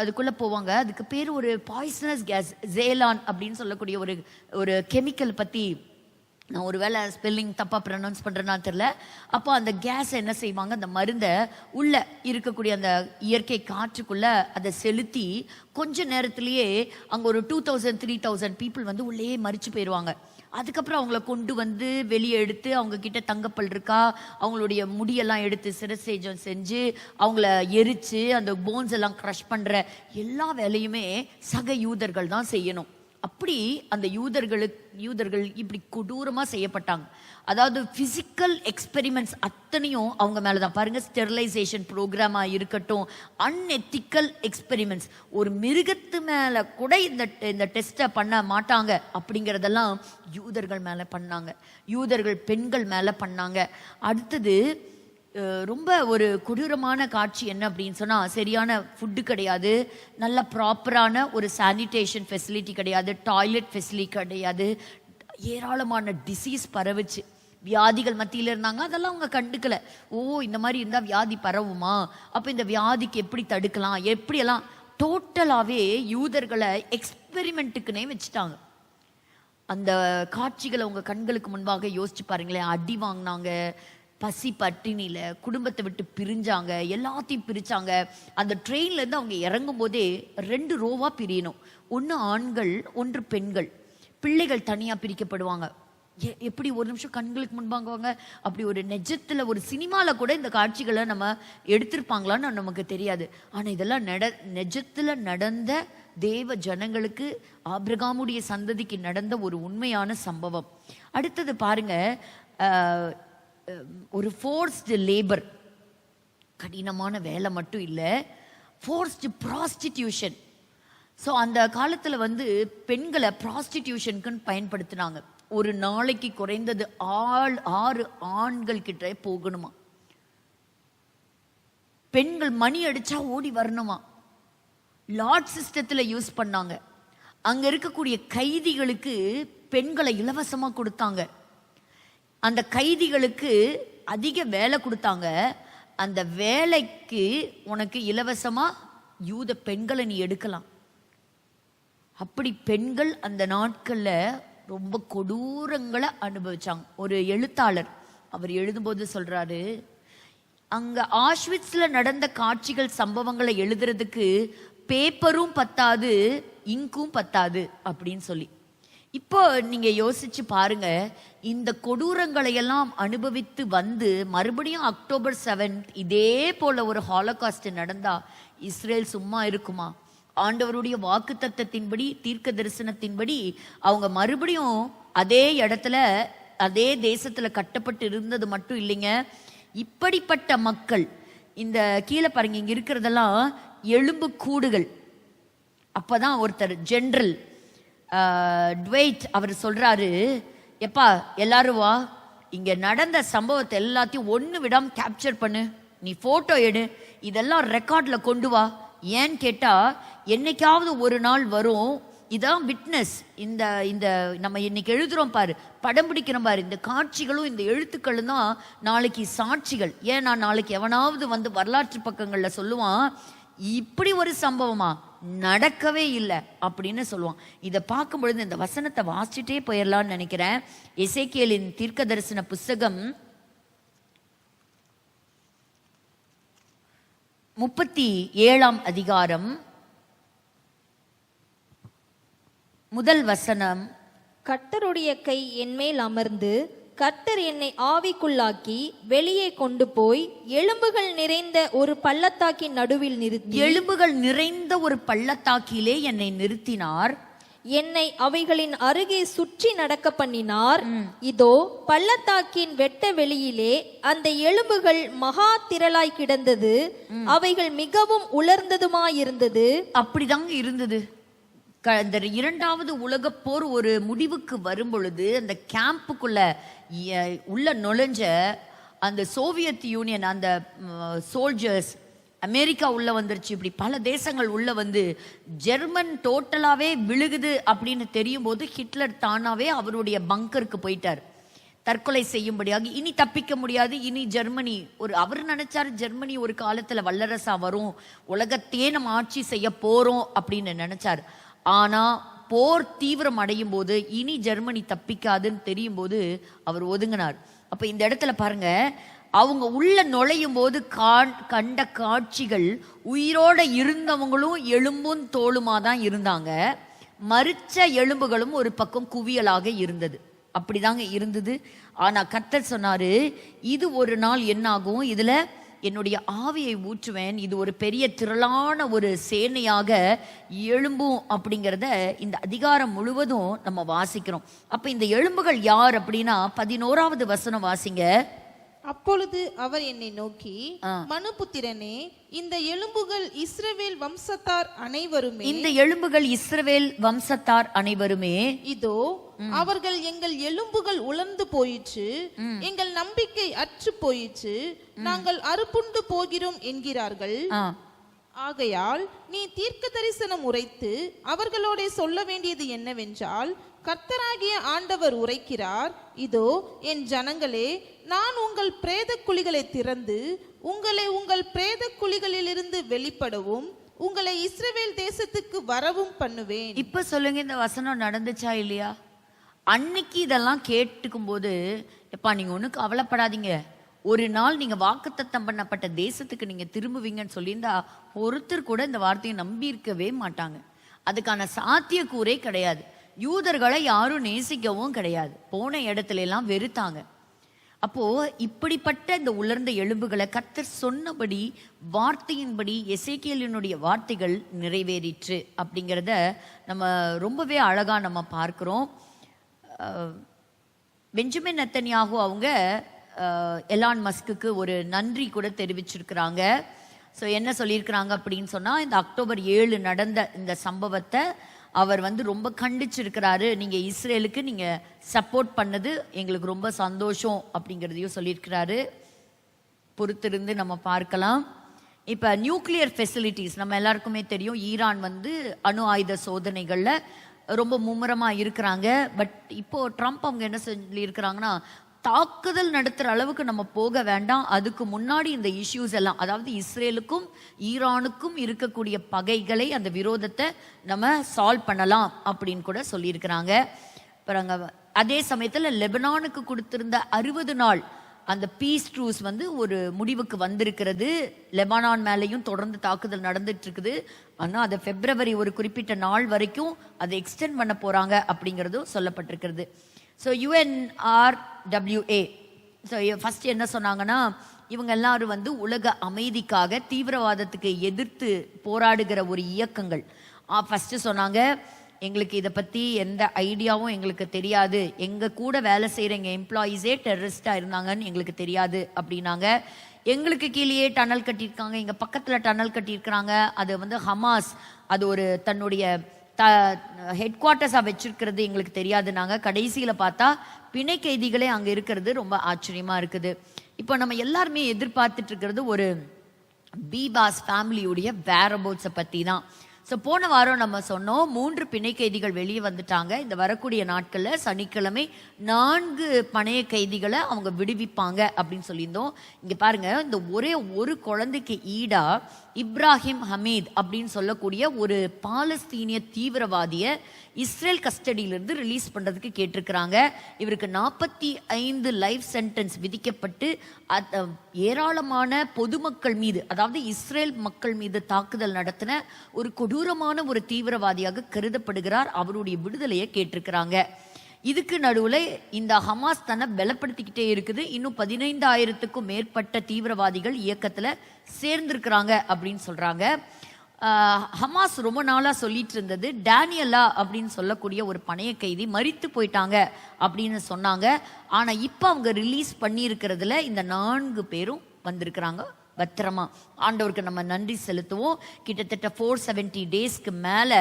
அதுக்குள்ள போவாங்க. அதுக்கு பேர் ஒரு பாய்சனஸ் கேஸ், ஜேலான் அப்படின்னு சொல்லக்கூடிய ஒரு கெமிக்கல் பத்தி நான் ஒருவேளை ஸ்பெல்லிங் தப்பா ப்ரொனவுன்ஸ் பண்றேன்னா தெரியல. அப்போ அந்த கேஸ் என்ன செய்வாங்க, அந்த மருந்தை உள்ள இருக்கக்கூடிய அந்த இயற்கை காற்றுக்குள்ள அதை செலுத்தி கொஞ்ச நேரத்திலேயே அங்க ஒரு 2000-3000 பீப்புள் உள்ளே மறிச்சு போயிடுவாங்க. அதுக்கப்புறம் அவங்கள கொண்டு வெளியே எடுத்து அவங்க கிட்ட தங்கப்பல் இருக்கா, அவங்களுடைய முடியெல்லாம் எடுத்து சிரசேஜம் செஞ்சு அவங்கள எரிச்சு அந்த போன்ஸ் எல்லாம் க்ரஷ் பண்ற எல்லா வேலையுமே சக யூதர்கள் தான் செய்யணும். அப்படி அந்த யூதர்கள் இப்படி கொடூரமா செய்யப்பட்டாங்க. அதாவது பிசிக்கல் எக்ஸ்பெரிமெண்ட்ஸ் அத்தனையும் அவங்க மேலதான். பாருங்க, ஸ்டெரிலைசேஷன் ப்ரோக்ராமா இருக்கட்டும், அன்எத்திக்கல் எக்ஸ்பெரிமெண்ட்ஸ், ஒரு மிருகத்து மேல கூட இந்த டெஸ்ட்டை பண்ண மாட்டாங்க அப்படிங்கிறதெல்லாம் யூதர்கள் மேல பண்ணாங்க, யூதர்கள் பெண்கள் மேல பண்ணாங்க. அடுத்தது ரொம்ப ஒரு கொடூரமான காட்சி என்ன அப்படின்னு சொன்னா, சரியான ஃபுட்டு கிடையாது, நல்ல ப்ராப்பரான ஒரு சானிடேஷன் ஃபெசிலிட்டி கிடையாது, டாய்லெட் ஃபெசிலிட்டி கிடையாது, ஏராளமான டிசீஸ் பரவுச்சு. வியாதிகள் மத்தியில் இருந்தாங்க, அதெல்லாம் அவங்க கண்டுக்கல. இந்த மாதிரி இருந்தா வியாதி பரவுமா, அப்ப இந்த வியாதிக்கு எப்படி தடுக்கலாம், எப்படியெல்லாம் டோட்டலாவே யூதர்களை எக்ஸ்பெரிமெண்ட்டுக்குன்னே வச்சுட்டாங்க. அந்த காட்சிகளை உங்க கண்களுக்கு முன்பாக யோசிச்சு பாருங்களேன். அடி வாங்கினாங்க, பசி பட்டினியில குடும்பத்தை விட்டு பிரிஞ்சாங்க, எல்லாத்தையும் பிரிச்சாங்க. அந்த ட்ரெயின்ல இருந்து அவங்க இறங்கும் போதே 2 ரோவா பிரியணும், ஒன்று ஆண்கள் ஒன்று பெண்கள். பிள்ளைகள் தனியா பிரிக்கப்படுவாங்க. எப்படி ஒரு நிமிஷம் கண்களுக்கு முன்பாங்குவாங்க. அப்படி ஒரு நெஜத்துல ஒரு சினிமால கூட இந்த காட்சிகளை நம்ம எடுத்திருப்பாங்களான்னு நமக்கு தெரியாது. ஆனா இதெல்லாம் நெஜத்துல நடந்த தேவ ஜனங்களுக்கு, ஆபிரகாமுடைய சந்ததிக்கு நடந்த ஒரு உண்மையான சம்பவம். அடுத்தது பாருங்க, ஒரு ஃபோர்ஸ்டு லேபர், கடினமான வேலை மட்டும் இல்லை, ஃபோர்ஸ்டு ப்ராஸ்டிடியூஷன். ஸோ அந்த காலத்தில் பெண்களை ப்ராஸ்டிடியூஷனுக்குன்னு பயன்படுத்தினாங்க. ஒரு நாளைக்கு குறைந்தது 6 ஆண்கள் கிட்ட போகணுமா. பெண்கள் மணி அடிச்சா ஓடி வரணுமா. லார்ட் சிஸ்டத்தில் யூஸ் பண்ணாங்க. அங்க இருக்கக்கூடிய கைதிகளுக்கு பெண்களை இலவசமா கொடுத்தாங்க. அந்த கைதிகளுக்கு அதிக வேலை கொடுத்தாங்க. அந்த வேலைக்கு உனக்கு இலவசமா யூத பெண்களை நீ எடுக்கலாம். அப்படி பெண்கள் அந்த நாட்கள்ல ரொம்ப கொடூரங்களை அனுபவிச்சாங்க. ஒரு எழுத்தாளர் அவர் எழுதும்போது சொல்றாரு, அங்க ஆஷ்விட்ஸ்ல நடந்த காட்சிகள் சம்பவங்களை எழுதுறதுக்கு பேப்பரும் பத்தாது, இங்கும் பத்தாது அப்படின்னு சொல்லி. இப்போ நீங்க யோசிச்சு பாருங்க, இந்த கொடூரங்களை எல்லாம் அனுபவித்து மறுபடியும் அக்டோபர் 7 இதே போல ஒரு ஹாலோகாஸ்ட் நடந்தா இஸ்ரேல் சும்மா இருக்குமா? ஆண்டவருடைய வாக்கு தத்தத்தின்படி, தீர்க்க தரிசனத்தின்படி அவங்க மறுபடியும் அதே இடத்துல அதே தேசத்துல கட்டப்பட்டு இருந்தது மட்டும் இல்லைங்க. இப்படிப்பட்ட மக்கள், இந்த கீழே பாருங்க, இங்க இருக்கிறதெல்லாம் எலும்பு கூடுகள். அப்பதான் ஒருத்தர் ஜெனரல் ட்வைட் அவர் சொல்றாரு, எப்பா எல்லாரும் வா, இங்க நடந்த சம்பவத்தை எல்லாத்தையும் ஒண்ணு விடாம கேப்சர் பண்ணு, நீ போட்டோ எடு, இதெல்லாம் ரெக்கார்ட்ல கொண்டு வா. ஏன்னு கேட்டா என்னைக்காவது ஒரு நாள் வரும், இதான் விட்னஸ். இந்த நம்ம இன்னைக்கு எழுதுறோம் பாரு, படம் பிடிக்கிறோம் பாரு, இந்த காட்சிகளும் இந்த எழுத்துக்களும் தான் நாளைக்கு சாட்சிகள். ஏன்னா நாளைக்கு எவனாவது வரலாற்று பக்கங்கள்ல சொல்லுவான், இப்படி ஒரு சம்பவமா நடக்கவே இல்லை அப்படின்னு சொல்லுவான். இதை பார்க்கும் பொழுது இந்த வசனத்தை வாசிச்சுட்டே போயிடலான்னு நினைக்கிறேன். எசேக்கியேலின் தீர்க்க தரிசன புஸ்தகம் 37 அதிகாரம் முதல் வசனம், கர்த்தருடைய கை என்மேல் அமர்ந்து கர்த்தர் என்னை ஆவிக்குள்ளாக்கி வெளியே கொண்டு போய் எலும்புகள் நிறைந்த ஒரு பள்ளத்தாக்கின் நடுவில் நிறுத்தி, எலும்புகள் நிறைந்த ஒரு பள்ளத்தாக்கிலே என்னை நிறுத்தினார். என்னை அவைகளின் அருகே சுற்றி நடக்க பண்ணினார். இதோ பள்ளத்தாக்கின் வெட்ட வெளியிலே அந்த எலும்புகள் மகா திரளாய் கிடந்தது. அவைகள் மிகவும் உலர்ந்ததுமாயிருந்தது. அப்படிதாங்க இருந்தது. இந்த இரண்டாவது உலகப் போர் ஒரு முடிவுக்கு வரும் பொழுது அந்த கேம்புக்குள்ள உள்ள நுழைஞ்ச அந்த சோவியத் யூனியன், அந்த சோல்ஜர்ஸ், அமெரிக்கா உள்ள வந்துருச்சு, இப்படி பல தேசங்கள் உள்ள வந்து ஜெர்மன் டோட்டலாவே விழுகுது அப்படின்னு தெரியும் போது ஹிட்லர் தானாவே அவருடைய பங்கருக்கு போயிட்டார், தற்கொலை செய்யும்படியாக. இனி தப்பிக்க முடியாது, இனி ஜெர்மனி அவர் நினைச்சாரு ஜெர்மனி ஒரு காலத்துல வல்லரசா வரும், உலகத்தையே நம்ம ஆட்சி செய்ய போறோம் அப்படின்னு நினைச்சார். ஆனா போர் தீவிரம் அடையும் போது இனி ஜெர்மனி தப்பிக்காதுன்னு தெரியும் போது அவர் ஒதுங்கினார். அப்ப இந்த இடத்துல பாருங்க, அவங்க உள்ள நுழையும் போது கண்ட காட்சிகள், உயிரோட இருந்தவங்களும் எலும்பும் தோளுமா தான் இருந்தாங்க, மரிச்ச எலும்புகளும் ஒரு பக்கம் குவியலாக இருந்தது. அப்படிதாங்க இருந்தது. ஆனா கர்த்தர் சொன்னாரு, இது ஒரு நாள் என்னாகும், இதுல என்னுடைய ஆவியை ஊற்றுவேன், இது ஒரு பெரிய திரளான ஒரு சேனையாக எழும்பும் அப்படிங்கிறத இந்த அதிகாரம் முழுவதும் நம்ம வாசிக்கிறோம். அப்ப இந்த எலும்புகள் யார் அப்படின்னா 11வது வசனம் வாசிங்க. அப்பொழுது அவர் என்னை நோக்கி, மனுபுத்திரனே, இந்த எலும்புகள் இஸ்ரவேல் வம்சத்தார் அனைவருமே, இந்த எலும்புகள் இஸ்ரவேல் வம்சத்தார் அனைவருமே, இதோ அவர்கள் எங்கள் எலும்புகள் உலர்ந்து போயிற்று, எங்கள் நம்பிக்கை அற்று போயிற்று, நாங்கள் அறுப்புண்டு போகிறோம் என்கிறார்கள். ஆகையால் நீ தீர்க்க தரிசனம் உரைத்து அவர்களோட சொல்ல வேண்டியது என்னவென்றால், கர்த்தராகிய ஆண்டவர் உரைக்கிறார், இதோ என் ஜனங்களே, நான் உங்கள் பிரேத குழிகளை திறந்து உங்களை உங்கள் பிரேத குழிகளிலிருந்து வெளிப்படவும் உங்களை இஸ்ரவேல் தேசத்துக்கு வரவும் பண்ணுவேன். இப்ப சொல்லுங்க, இந்த வசனம் நடந்துச்சா இல்லையா? அன்னைக்கு இதெல்லாம் கேட்டுக்கும் போது, எப்பா நீங்க ஒன்றும் கவலைப்படாதீங்க, ஒரு நாள் நீங்க வாக்குத்தத்தம் பண்ணப்பட்ட தேசத்துக்கு நீங்க திரும்புவீங்கன்னு சொல்லியிருந்தா ஒருத்தர் கூட இந்த வார்த்தையை நம்பி இருக்கவே மாட்டாங்க. அதுக்கான சாத்தியக்கூறே கிடையாது. யூதர்களை யாரும் நேசிக்கவும் கிடையாது, போன இடத்துல எல்லாம் வெறுத்தாங்க. அப்போ இப்படிப்பட்ட இந்த உலர்ந்த எலும்புகளை கர்த்தர் சொன்னபடி, வார்த்தையின்படி எசேக்கியேலினுடைய வார்த்தைகள் நிறைவேறிற்று அப்படிங்கிறத நம்ம ரொம்பவே அழகா நம்ம பார்க்கிறோம். பெஞ்சமின் நெத்தன்யாகு அவங்க எலான் மஸ்குக்கு ஒரு நன்றி கூட தெரிவிச்சிருக்கிறாங்க. ஸோ என்ன சொல்லியிருக்கிறாங்க அப்படின்னு சொன்னால், இந்த அக்டோபர் 7 நடந்த இந்த சம்பவத்தை அவர் ரொம்ப கண்டிச்சிருக்கிறாரு. நீங்கள் இஸ்ரேலுக்கு நீங்கள் சப்போர்ட் பண்ணது எங்களுக்கு ரொம்ப சந்தோஷம் அப்படிங்கிறதையும் சொல்லியிருக்கிறாரு. பொறுத்திருந்து நம்ம பார்க்கலாம். இப்போ நியூக்ளியர் ஃபெசிலிட்டிஸ் நம்ம எல்லாருக்குமே தெரியும், ஈரான் அணு ஆயுத சோதனைகளில் ரொம்ப மும்முரமாக இருக்கிறாங்க. பட் இப்போ ட்ரம்ப் அவங்க என்ன சொல்லியிருக்கிறாங்கன்னா, தாக்குதல் நடத்துகிற அளவுக்கு நம்ம போக வேண்டாம், அதுக்கு முன்னாடி இந்த இஷ்யூஸ் எல்லாம், அதாவது இஸ்ரேலுக்கும் ஈரானுக்கும் இருக்கக்கூடிய பகைகளை, அந்த விரோதத்தை நம்ம சால்வ் பண்ணலாம் அப்படின்னு கூட சொல்லியிருக்கிறாங்க. அப்புறம் அதே சமயத்தில் லெபனானுக்கு கொடுத்திருந்த 60 நாள் அந்த பீஸ் ட்ரூஸ் ஒரு முடிவுக்கு வந்திருக்கிறது. லெபனான் மேலேயும் தொடர்ந்து தாக்குதல் நடந்துட்டு இருக்குது. ஆனால் அதை பிப்ரவரி ஒரு குறிப்பிட்ட நாள் வரைக்கும் அதை எக்ஸ்டெண்ட் பண்ண போறாங்க அப்படிங்கிறதும் சொல்லப்பட்டிருக்கிறது. ஸோ UNRWA ஃபர்ஸ்ட் என்ன சொன்னாங்கன்னா, இவங்க எல்லாரும் உலக அமைதிக்காக தீவிரவாதத்துக்கு எதிர்த்து போராடுகிற ஒரு இயக்கங்கள். ஃபர்ஸ்ட் சொன்னாங்க, எங்களுக்கு இதை பற்றி எந்த ஐடியாவும் எங்களுக்கு தெரியாது, எங்கள் கூட வேலை செய்கிற எங்கள் எம்ப்ளாயீஸே டெரரிஸ்டாக இருந்தாங்கன்னு எங்களுக்கு தெரியாது அப்படின்னாங்க. எங்களுக்கு கீழேயே டனல் கட்டியிருக்காங்க, எங்கள் பக்கத்தில் டனல் கட்டியிருக்கிறாங்க, அது ஹமாஸ் அது ஒரு தன்னுடைய ஹெட் குவார்ட்டர்ஸாக வச்சிருக்கிறது எங்களுக்கு தெரியாதுன்னாங்க. கடைசியில் பார்த்தா பிணை கைதிகளே அங்கே இருக்கிறது ரொம்ப ஆச்சரியமாக இருக்குது. இப்போ நம்ம எல்லாருமே எதிர்பார்த்துட்டு இருக்கிறது ஒரு பீபாஸ் ஃபேமிலியுடைய வேரபோட்ஸை பற்றி தான். ஸோ போன வாரம் நம்ம சொன்னோம், 3 பிணை கைதிகள் வெளியே வந்துட்டாங்க. இந்த வரக்கூடிய நாட்களில் சனிக்கிழமை 4 பணைய கைதிகளை அவங்க விடுவிப்பாங்க அப்படின்னு சொல்லியிருந்தோம். இங்கே பாருங்க, இந்த ஒரே ஒரு குழந்தைக்கு ஈடா இப்ராஹிம் ஹமீத் அப்படின்னு சொல்லக்கூடிய ஒரு பாலஸ்தீனிய தீவிரவாதியை இஸ்ரேல் கஸ்டடியிலிருந்து ரிலீஸ் பண்றதுக்கு கேட்டிருக்கிறாங்க. இவருக்கு 45 லைஃப் சென்டென்ஸ் விதிக்கப்பட்டு ஏராளமான பொதுமக்கள் மீது, அதாவது இஸ்ரேல் மக்கள் மீது தாக்குதல் நடத்தின ஒரு கொடூரமான ஒரு தீவிரவாதியாக கருதப்படுகிறார். அவருடைய விடுதலையை கேட்டிருக்கிறாங்க. இதுக்கு நடுவில் இந்த ஹமாஸ் தன்னை பலப்படுத்திக்கிட்டே இருக்குது. இன்னும் 15,000க்கும் மேற்பட்ட தீவிரவாதிகள் இயக்கத்தில் சேர்ந்திருக்கிறாங்க அப்படின்னு சொல்றாங்க. ஹமாஸ் ரொம்ப நாளாக சொல்லிட்டு இருந்தது டேனியலா அப்படின்னு சொல்லக்கூடிய ஒரு பணைய கைதி மரித்து போயிட்டாங்க அப்படின்னு சொன்னாங்க. ஆனால் இப்போ அவங்க ரிலீஸ் பண்ணியிருக்கிறதுல இந்த 4 பேரும் வந்திருக்கிறாங்க பத்திரமா. ஆண்டவருக்கு நம்ம நன்றி செலுத்துவோம். கிட்டத்தட்ட 470 டேஸ்க்கு மேலே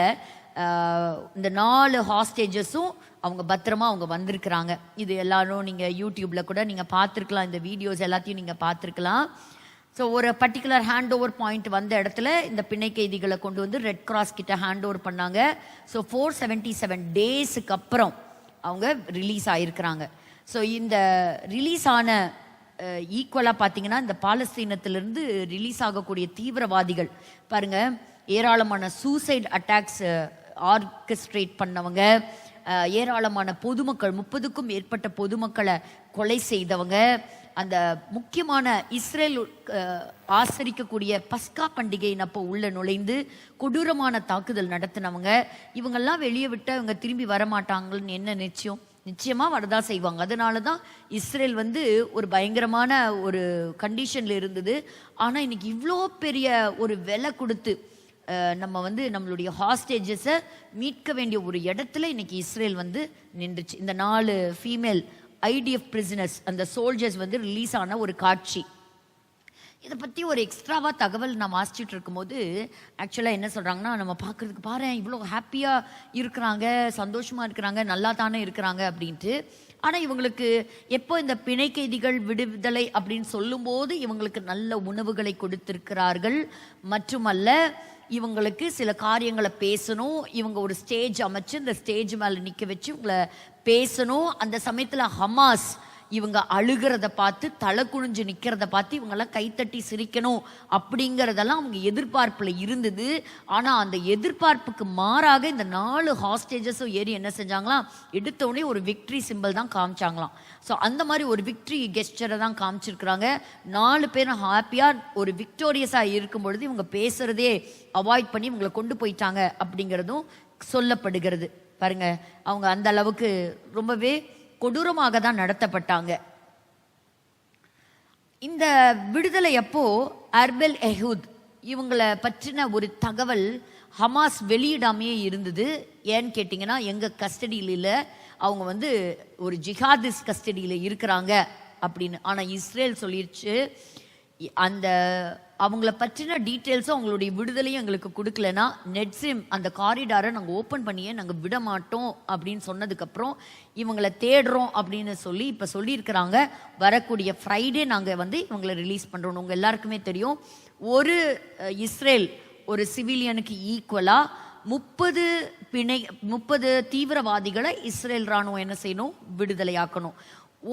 இந்த 4 ஹாஸ்டேஜஸும் அவங்க பத்திரமா அவங்க வந்திருக்கிறாங்க. இது எல்லாரும் நீங்கள் யூடியூப்பில் கூட நீங்கள் பார்த்துருக்கலாம். இந்த வீடியோஸ் எல்லாத்தையும் நீங்கள் பார்த்துருக்கலாம். ஸோ ஒரு பர்டிகுலர் ஹேண்ட் ஓவர் பாயிண்ட் வந்த இடத்துல இந்த பிணை கைதிகளை கொண்டு வந்து ரெட் கிராஸ் கிட்ட ஹேண்ட் ஓவர் பண்ணாங்க. ஸோ 477 டேஸுக்கு அப்புறம் அவங்க ரிலீஸ் ஆகிருக்கிறாங்க. ஸோ இந்த ரிலீஸ் ஆன ஈக்குவலாக பார்த்தீங்கன்னா இந்த பாலஸ்தீனத்திலிருந்து ரிலீஸ் ஆகக்கூடிய தீவிரவாதிகள் பாருங்க, ஏராளமான சூசைட் அட்டாக்ஸ் ஆர்கெஸ்ட்ரேட் பண்ணவங்க, ஏராளமான பொதுமக்கள் 30க்கும் மேற்பட்ட பொதுமக்களை கொலை செய்தவங்க, அந்த முக்கியமான இஸ்ரேல் ஆசரிக்கக்கூடிய பஸ்கா பண்டிகையின் அப்போ உள்ள நுழைந்து கொடூரமான தாக்குதல் நடத்தினவங்க. இவங்கெல்லாம் வெளியே விட்டு அவங்க திரும்பி வரமாட்டாங்கன்னு என்ன நிச்சயம்? நிச்சயமா வரதான் செய்வாங்க. அதனால தான் இஸ்ரேல் ஒரு பயங்கரமான ஒரு கண்டிஷன்ல இருந்தது. ஆனா இன்னைக்கு இவ்வளோ பெரிய ஒரு விலை கொடுத்து நம்ம நம்மளுடைய ஹாஸ்டேஜஸை மீட்க வேண்டிய ஒரு இடத்துல இன்னைக்கு இஸ்ரேல் நின்றுச்சு. இந்த 4 ஃபீமேல் IDF பிரிசனர்ஸ், அந்த சோல்ஜர்ஸ் ரிலீஸ் ஆன ஒரு காட்சி. இதை பற்றி ஒரு எக்ஸ்ட்ராவா தகவல் நான் வாசிச்சுட்டு இருக்கும்போது ஆக்சுவலாக என்ன சொல்கிறாங்கன்னா, நம்ம பார்க்குறதுக்கு பாரு இவ்வளோ ஹாப்பியாக இருக்கிறாங்க, சந்தோஷமாக இருக்கிறாங்க, நல்லா தானே இருக்கிறாங்க அப்படின்ட்டு. ஆனால் இவங்களுக்கு எப்போ இந்த பிணை கைதிகள் விடுதலை அப்படின்னு சொல்லும்போது இவங்களுக்கு நல்ல உணவுகளை கொடுத்திருக்கிறார்கள். மட்டுமல்ல, இவங்களுக்கு சில காரியங்களை பேசணும். இவங்க ஒரு ஸ்டேஜ் அமைச்சு இந்த ஸ்டேஜ் மேலே நிற்க வச்சு இவங்களை பேசணும். அந்த சமயத்தில் ஹமாஸ் இவங்க அழுகிறத பார்த்து, தலை குனிஞ்சு நிற்கிறத பார்த்து இவங்கெல்லாம் கைத்தட்டி சிரிக்கணும் அப்படிங்கிறதெல்லாம் அவங்க எதிர்பார்ப்பில் இருந்தது. ஆனால் அந்த எதிர்பார்ப்புக்கு மாறாக இந்த 4 ஹாஸ்டேஜஸும் ஏறி என்ன செஞ்சாங்களாம், எடுத்தோடனே ஒரு விக்ட்ரி சிம்பிள் தான் காமிச்சாங்களாம். ஸோ அந்த மாதிரி ஒரு விக்ட்ரி கெஸ்டரை தான் காமிச்சிருக்கிறாங்க. 4 பேரும் ஹாப்பியாக ஒரு விக்டோரியஸாக இருக்கும் பொழுது இவங்க பேசுகிறதே அவாய்ட் பண்ணி இவங்களை கொண்டு போயிட்டாங்க அப்படிங்கிறதும் சொல்லப்படுகிறது. பாருங்க, அவங்க அந்த அளவுக்கு ரொம்பவே கொடூரமாக தான் நடத்தப்பட்டாங்க. இந்த விடுதலை அப்போ அர்பெல் எஹூத் இவங்களை பற்றின ஒரு தகவல் ஹமாஸ் வெளியிடாமையே இருந்தது. ஏன்னு கேட்டிங்கன்னா, எங்கள் கஸ்டடியில் இல்லை, அவங்க ஒரு ஜிஹாதிஸ்ட் கஸ்டடியில் இருக்கிறாங்க அப்படின்னு. ஆனால் இஸ்ரேல் சொல்லிடுச்சு, அந்த அவங்கள பற்றின டீட்டெயில்ஸும் அவங்களுடைய விடுதலையும் எங்களுக்கு கொடுக்கலன்னா நெட்ஸிம் அந்த காரிடாரை நாங்கள் ஓப்பன் பண்ணியே நாங்கள் விட மாட்டோம் அப்படின்னு சொன்னதுக்கப்புறம் இவங்களை தேடுறோம் அப்படின்னு சொல்லி இப்போ சொல்லியிருக்கிறாங்க. வரக்கூடிய ஃப்ரைடே நாங்கள் இவங்களை ரிலீஸ் பண்ணுறோம். உங்கள் எல்லாருக்குமே தெரியும், ஒரு இஸ்ரேல் ஒரு சிவிலியனுக்கு ஈக்குவலாக 30 தீவிரவாதிகளை இஸ்ரேல் ராணுவம் என்ன செய்யணும், விடுதலையாக்கணும்.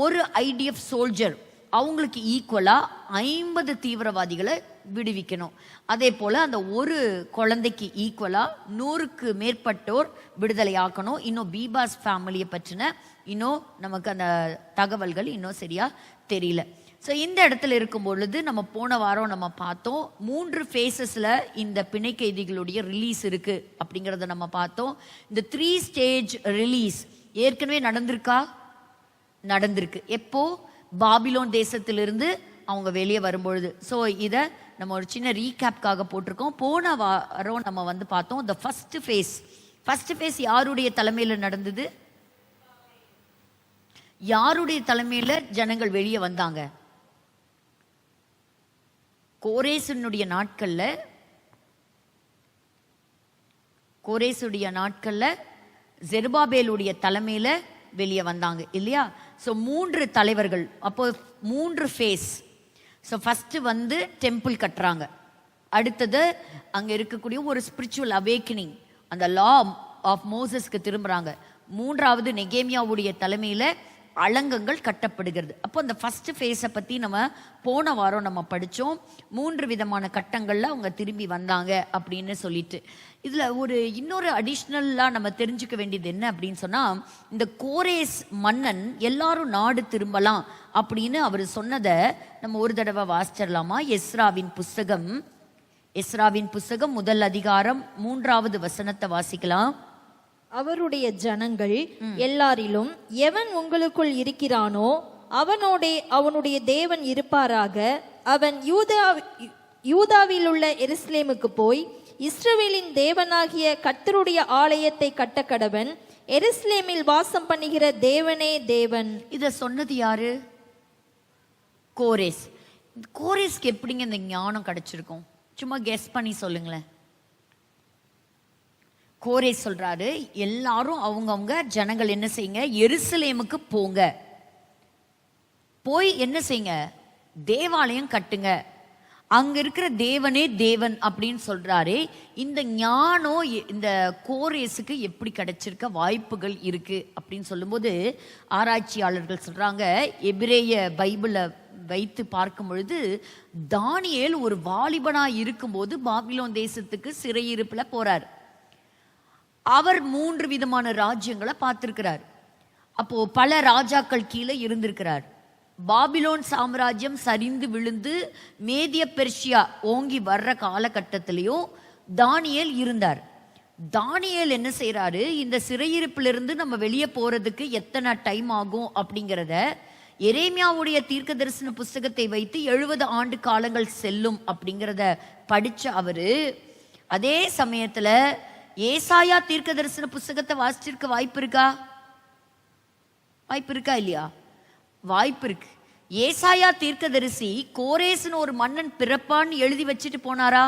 ஒரு IDF சோல்ஜர் அவங்களுக்கு ஈக்குவலாக 50 தீவிரவாதிகளை விடுவிக்கணும். அதே போல் அந்த ஒரு குழந்தைக்கு ஈக்குவலாக 100க்கு மேற்பட்டோர் விடுதலை ஆக்கணும். இன்னும் பீபாஸ் ஃபேமிலியை பற்றின இன்னும் நமக்கு அந்த தகவல்கள் இன்னும் சரியாக தெரியல. ஸோ இந்த இடத்துல இருக்கும் பொழுது நம்ம போன வாரம் நம்ம பார்த்தோம் 3 ஃபேஸஸில் இந்த பிணை கைதிகளுடைய ரிலீஸ் இருக்குது அப்படிங்கிறத நம்ம பார்த்தோம். இந்த 3 ஸ்டேஜ் ரிலீஸ் ஏற்கனவே நடந்திருக்கு. எப்போ? பாபிலோன் தேசத்திலிருந்து அவங்க வெளியே வரும்பொழுது. ஸோ இதை நம்ம ஒரு சின்ன ரீகேப்காக போட்டிருக்கோம். போன வாரம் நம்ம பார்த்தோம் த ஃபர்ஸ்ட் ஃபேஸ் யாருடைய தலைமையில் நடந்தது? யாருடைய தலைமையில் ஜனங்கள் வெளியே வந்தாங்க? கோரேசுடைய நாட்கள்ல ஜெருபாபேலுடைய தலைமையில வெளியே வந்தாங்க இல்லையா? ஸோ 3 தலைவர்கள், அப்போ 3 ஃபேஸ். ஸோ ஃபர்ஸ்ட் டெம்பிள் கட்டுறாங்க. அடுத்தது அங்கே இருக்கக்கூடிய ஒரு ஸ்பிரிச்சுவல் அவேக்கனிங், அந்த லா ஆஃப் மோசஸ்க்கு திரும்புறாங்க. 3வது நெகேமியாவுடைய தலைமையில் அலங்கங்கள் கட்டப்படுகிறது. அப்போ அந்த ஃபர்ஸ்ட் ஃபேஸை பற்றி நம்ம போன வாரம் நம்ம படித்தோம். 3 விதமான கட்டங்களில் அவங்க திரும்பி வந்தாங்க அப்படின்னு சொல்லிட்டு. இதில் ஒரு இன்னொரு அடிஷ்னலாக நம்ம தெரிஞ்சுக்க வேண்டியது என்ன அப்படின்னு சொன்னால், இந்த கோரேஸ் மன்னன் எல்லாரும் நாடு திரும்பலாம் அப்படின்னு அவர் சொன்னதை நம்ம ஒரு தடவை வாசிச்சிடலாமா? எஸ்ராவின் புஸ்தகம் 1 அதிகாரம் 3வது வசனத்தை வாசிக்கலாம். அவருடைய ஜனங்கள் எல்லாரிலும் எவன் உங்களுக்குள் இருக்கிறானோ அவனோடே அவனுடைய தேவன் இருப்பாராக. அவன் யூதாவில் உள்ள எருசலேமுக்கு போய் இஸ்ரவேலின் தேவனாகிய கர்த்தருடைய ஆலயத்தை கட்டக்கடவன். எருசலேமில் வாசம் பண்ணுகிற தேவனே தேவன். இத சொன்னது யாரு? கோரேஸ். கோரேஸ்க்கு எப்படிங்க இந்த ஞானம் கிடைச்சிருக்கும்? சும்மா கெஸ் பண்ணி சொல்லுங்களேன். கோரேஸ் சொல்றாரு, எல்லாரும் அவங்கவுங்க ஜனங்கள் என்ன செய்யுங்க, எருசலேமுக்கு போங்க, போய் என்ன செய்யுங்க, தேவாலயம் கட்டுங்க, அங்க இருக்கிற தேவனே தேவன் அப்படின்னு சொல்றாரு. இந்த ஞானம் இந்த கோரேஸுக்கு எப்படி கிடைச்சிருக்க வாய்ப்புகள் இருக்கு அப்படின்னு சொல்லும்போது ஆராய்ச்சியாளர்கள் சொல்றாங்க, எபிரேய பைபிளை வைத்து பார்க்கும் பொழுது தானியேல் ஒரு வாலிபனா இருக்கும்போது பாபிலோன் தேசத்துக்கு சிறையிருப்புல போறார். அவர் 3 விதமான ராஜ்யங்களை பார்த்திருக்கிறார். அப்போ பல ராஜாக்கள் கீழே இருந்திருக்கிறார். பாபிலோன் சாம்ராஜ்யம் சரிந்து விழுந்து மேதிய பெர்ஷியா ஓங்கி வர்ற காலகட்டத்திலையும் தானியேல் இருந்தார். தானியேல் என்ன செய்யறாரு, இந்த சிறையிருப்பிலிருந்து நம்ம வெளியே போறதுக்கு எத்தனை டைம் ஆகும் அப்படிங்கிறத எரேமியாவுடைய தீர்க்க தரிசன புஸ்தகத்தை வைத்து 70 ஆண்டு காலங்கள் செல்லும் அப்படிங்கிறத படிச்ச அவரு அதே சமயத்துல ஏசாயா தீர்க்க தரிசன புஸ்தகத்தை வாசிச்சிருக்க வாய்ப்பு இருக்கா இல்லையா? வாய்ப்பு இருக்கு. ஏசாயா தீர்க்கதரிசி கோரேஸ்னு ஒரு மன்னன் பிறப்பான்னு எழுதி வச்சுட்டு போனாரா?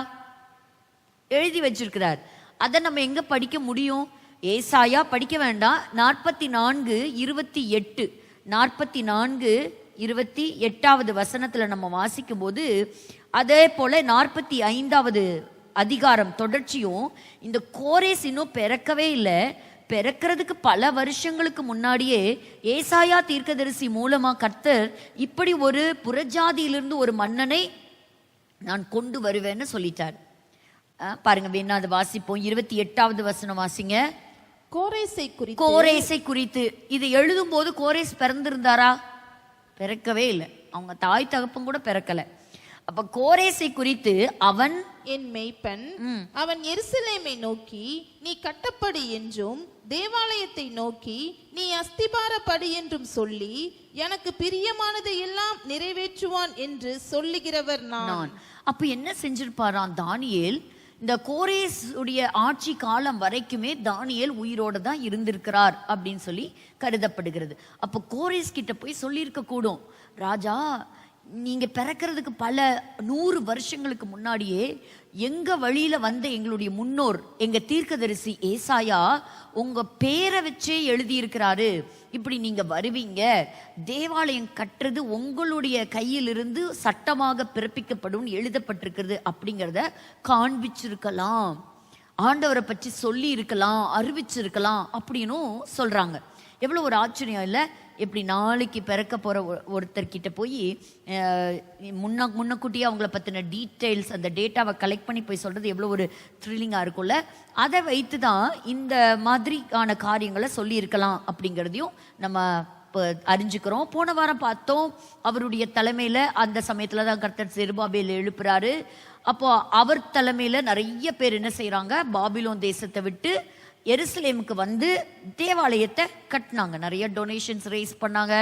எழுதி வச்சிருக்கிறார். அதை நம்ம எங்க படிக்க முடியும்? ஏசாயா படிக்க வேண்டாம். 44:28 வசனத்துல நம்ம வாசிக்கும் போது, அதே போல 45வது அதிகாரம் தொடர்ச்சியும், இந்த கோரேஸ் இன்னும் பிறக்கவே இல்லை, பிறக்கிறதுக்கு பல வருஷங்களுக்கு முன்னாடியே ஏசாயா தீர்க்கதரிசி மூலமா கர்த்தர் இப்படி ஒரு புறஜாதியிலிருந்து ஒரு மன்னனை நான் கொண்டு வருவேன்னு சொல்லிட்டார். பாருங்க, வேணா அதை வாசிப்போம். 28வது வசனம் வாசிங்க. கோரேசை குறித்து இது எழுதும் போது கோரேஸ் பிறந்திருந்தாரா? பிறக்கவே இல்லை. அவங்க தாய் தகப்பன் கூட பிறக்கல. அப்ப கோரேசை குறித்து, அவன் என் மெய்ப்பன், அவன் எருசலேமை நோக்கி நீ கட்டப்படு என்றும் தேவாலயத்தை நோக்கி நீ அஸ்திபாரப்படு என்றும் சொல்லி எனக்கு பிரியமானதை எல்லாம் நிறைவேற்றுவான் என்று சொல்லுகிறவர் நான். அப்ப என்ன செஞ்சிருப்பாராம் தானியேல்? இந்த கோரேஸ் உடைய ஆட்சி காலம் வரைக்குமே தானியேல் உயிரோட தான் இருந்திருக்கிறார் அப்படின்னு சொல்லி கருதப்படுகிறது. அப்ப கோரேஸ் கிட்ட போய் சொல்லியிருக்க கூடும், ராஜா நீங்க பிறக்கிறதுக்கு பல 100 வருஷங்களுக்கு முன்னாடியே எங்க வழியில வந்த எங்களுடைய முன்னோர், எங்க தீர்க்கதரிசி ஏசாயா உங்க பேரை வச்சே எழுதியிருக்கிறாரு, இப்படி நீங்க வருவீங்க, தேவாலயம் கட்டுறது உங்களுடைய கையிலிருந்து சட்டமாக பிறப்பிக்கப்படும் எழுதப்பட்டிருக்கிறது அப்படிங்கிறத காண்பிச்சிருக்கலாம், ஆண்டவரை பற்றி சொல்லி இருக்கலாம், அறிவிச்சிருக்கலாம் அப்படின்னும் சொல்றாங்க. எவ்வளவு ஒரு ஆச்சரியம் இல்லை? எப்படி நாளைக்கு பிறக்க போற ஒருத்தர்கிட்ட போய் முன்னக்கூட்டியே அவங்கள பத்தின டீட்டெயில்ஸ், அந்த டேட்டாவை கலெக்ட் பண்ணி போய் சொல்றது எவ்வளவு ஒரு த்ரில்லிங்கா இருக்கும்ல. அதை வைத்து தான் இந்த மாதிரியான காரியங்களை சொல்லி இருக்கலாம் அப்படிங்கிறதையும் நம்ம அறிஞ்சுக்கிறோம். போன வாரம் பார்த்தோம், அவருடைய தலைமையில அந்த சமயத்துல தான் கர்த்தர் செருபாபேல் எழுப்புறாரு. அப்போ அவர் தலைமையில நிறைய பேர் என்ன செய்யறாங்க, பாபிலோன் தேசத்தை விட்டு எருசலேமுக்கு வந்து தேவாலயத்தை கட்டினாங்க. நிறைய டொனேஷன்ஸ் ரைஸ் பண்ணாங்க,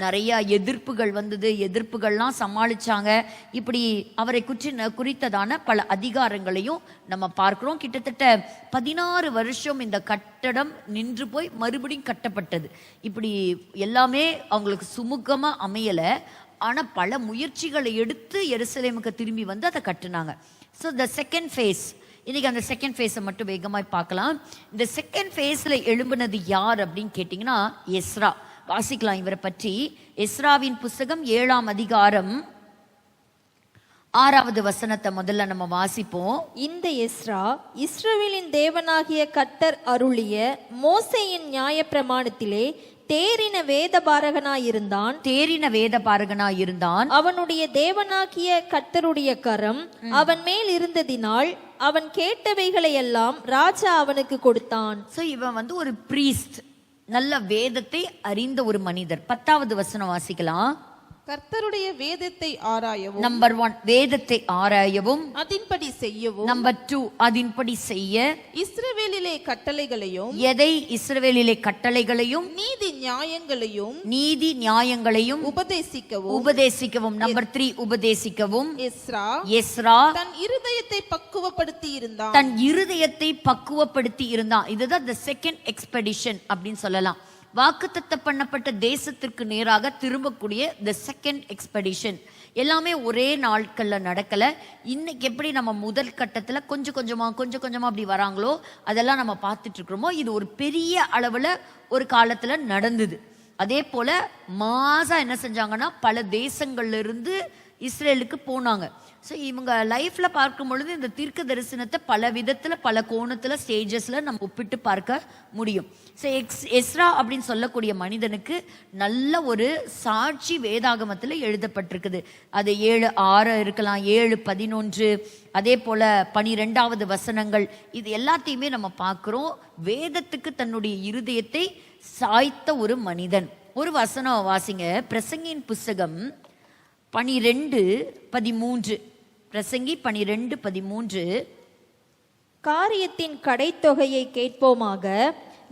நிறைய எதிர்ப்புகள் வந்தது, எதிர்ப்புகள்லாம் சமாளிச்சாங்க. இப்படி அவரை குறித்ததான பல அதிகாரங்களையும் நம்ம பார்க்கிறோம். கிட்டத்தட்ட 16 வருஷம் இந்த கட்டடம் நின்று போய் மறுபடியும் கட்டப்பட்டது. இப்படி எல்லாமே அவங்களுக்கு சுமூகமா அமையல. ஆனா பல முயற்சிகளை எடுத்து எருசலேமுக்கு திரும்பி வந்து அதை கட்டினாங்க. ஸோ த செகண்ட் ஃபேஸ், இன்னைக்கு அந்த செகண்ட் ஃபேஸை மட்டும் வேகமாய் பார்க்கலாம். இந்த செகண்ட் ஃபேஸ்ல எழும்பினது யார் அப்படின்னு கேட்டீங்கன்னா எஸ்ரா. வாசிக்கலாம் இவரை பற்றி. எஸ்ராவின் புஸ்தகம் 7ஆம் அதிகாரம் 6வது வசனத்தை முதல்ல நம்ம வாசிப்போம். இந்த எஸ்ரா இஸ்ரவேலின் தேவனாகிய கர்த்தர் அருளிய மோசேயின் நியாய பிரமாணத்திலே தேறின வேதபாரகனாயிருந்தான். தேறின வேத பாரகனாய் இருந்தான். அவனுடைய தேவனாகிய கர்த்தருடைய கரம் அவன் மேல் இருந்ததினால் அவன் கேட்டவைகளை எல்லாம் ராஜா அவனுக்கு கொடுத்தான். சோ இவன் வந்து ஒரு பிரீஸ்ட், நல்ல வேதத்தை அறிந்த ஒரு மனிதர். 10வது வசனம் வாசிக்கலாம். கர்த்தருடைய வேதத்தை ஆராயவும், நம்பர் 1 வேதத்தை ஆராயவும், அதின்படி செய்யவும், நம்பர் 2 அதின்படி செய்ய, இஸ்ரவேலிலே கட்டளைகளையும், எதை இஸ்ரவேலிலே கட்டளைகளையும் நீதி நியாயங்களையும், நீதி நியாயங்களையும் உபதேசிக்கவும். நம்பர் 3 உபதேசிக்கவும். எஸ்ரா தன் இருதயத்தை பக்குவப்படுத்தி இருந்தான். தன் இருதயத்தை பக்குவப்படுத்தி இருந்தான். இதுதான் the second expedition அப்படின்னு சொல்லலாம். வாக்குத்தத்தம் பண்ணப்பட்ட தேசத்திற்கு நேராக திரும்பக்கூடிய the second expedition. எல்லாமே ஒரே நாட்கள்ல நடக்கல. இன்னைக்கு எப்படி நம்ம முதல் கட்டத்துல கொஞ்சம் கொஞ்சமா அப்படி வராங்களோ அதெல்லாம் நம்ம பார்த்துட்டு இருக்கிறோமோ, இது ஒரு பெரிய அளவுல ஒரு காலத்துல நடந்தது. அதே போல மாசா என்ன செஞ்சாங்கன்னா பல தேசங்கள்ல இருந்து இஸ்ரேலுக்கு போனாங்க. ஸோ இவங்க லைஃப்ல பார்க்கும் பொழுது இந்த தீர்க்க தரிசனத்தை பல விதத்துல பல கோணத்துல ஸ்டேஜஸ்ல நம்ம ஒப்பிட்டு பார்க்க முடியும். ஸோ எஸ்ரா அப்படின்னு சொல்லக்கூடிய மனிதனுக்கு நல்ல ஒரு சாட்சி வேதாகமத்துல எழுதப்பட்டிருக்குது. அது 7:6 இருக்கலாம், 7:11, அதே போல 12வது வசனங்கள், இது எல்லாத்தையுமே நம்ம பார்க்கிறோம். வேதத்துக்கு தன்னுடைய இருதயத்தை சாய்த்த ஒரு மனிதன். ஒரு வசனம் வாசிங்க, பிரசங்கியின் புஸ்தகம் 12:13. பிரசங்கி 12:13. காரியத்தின் கடைத்தொகையை கேட்போமாக,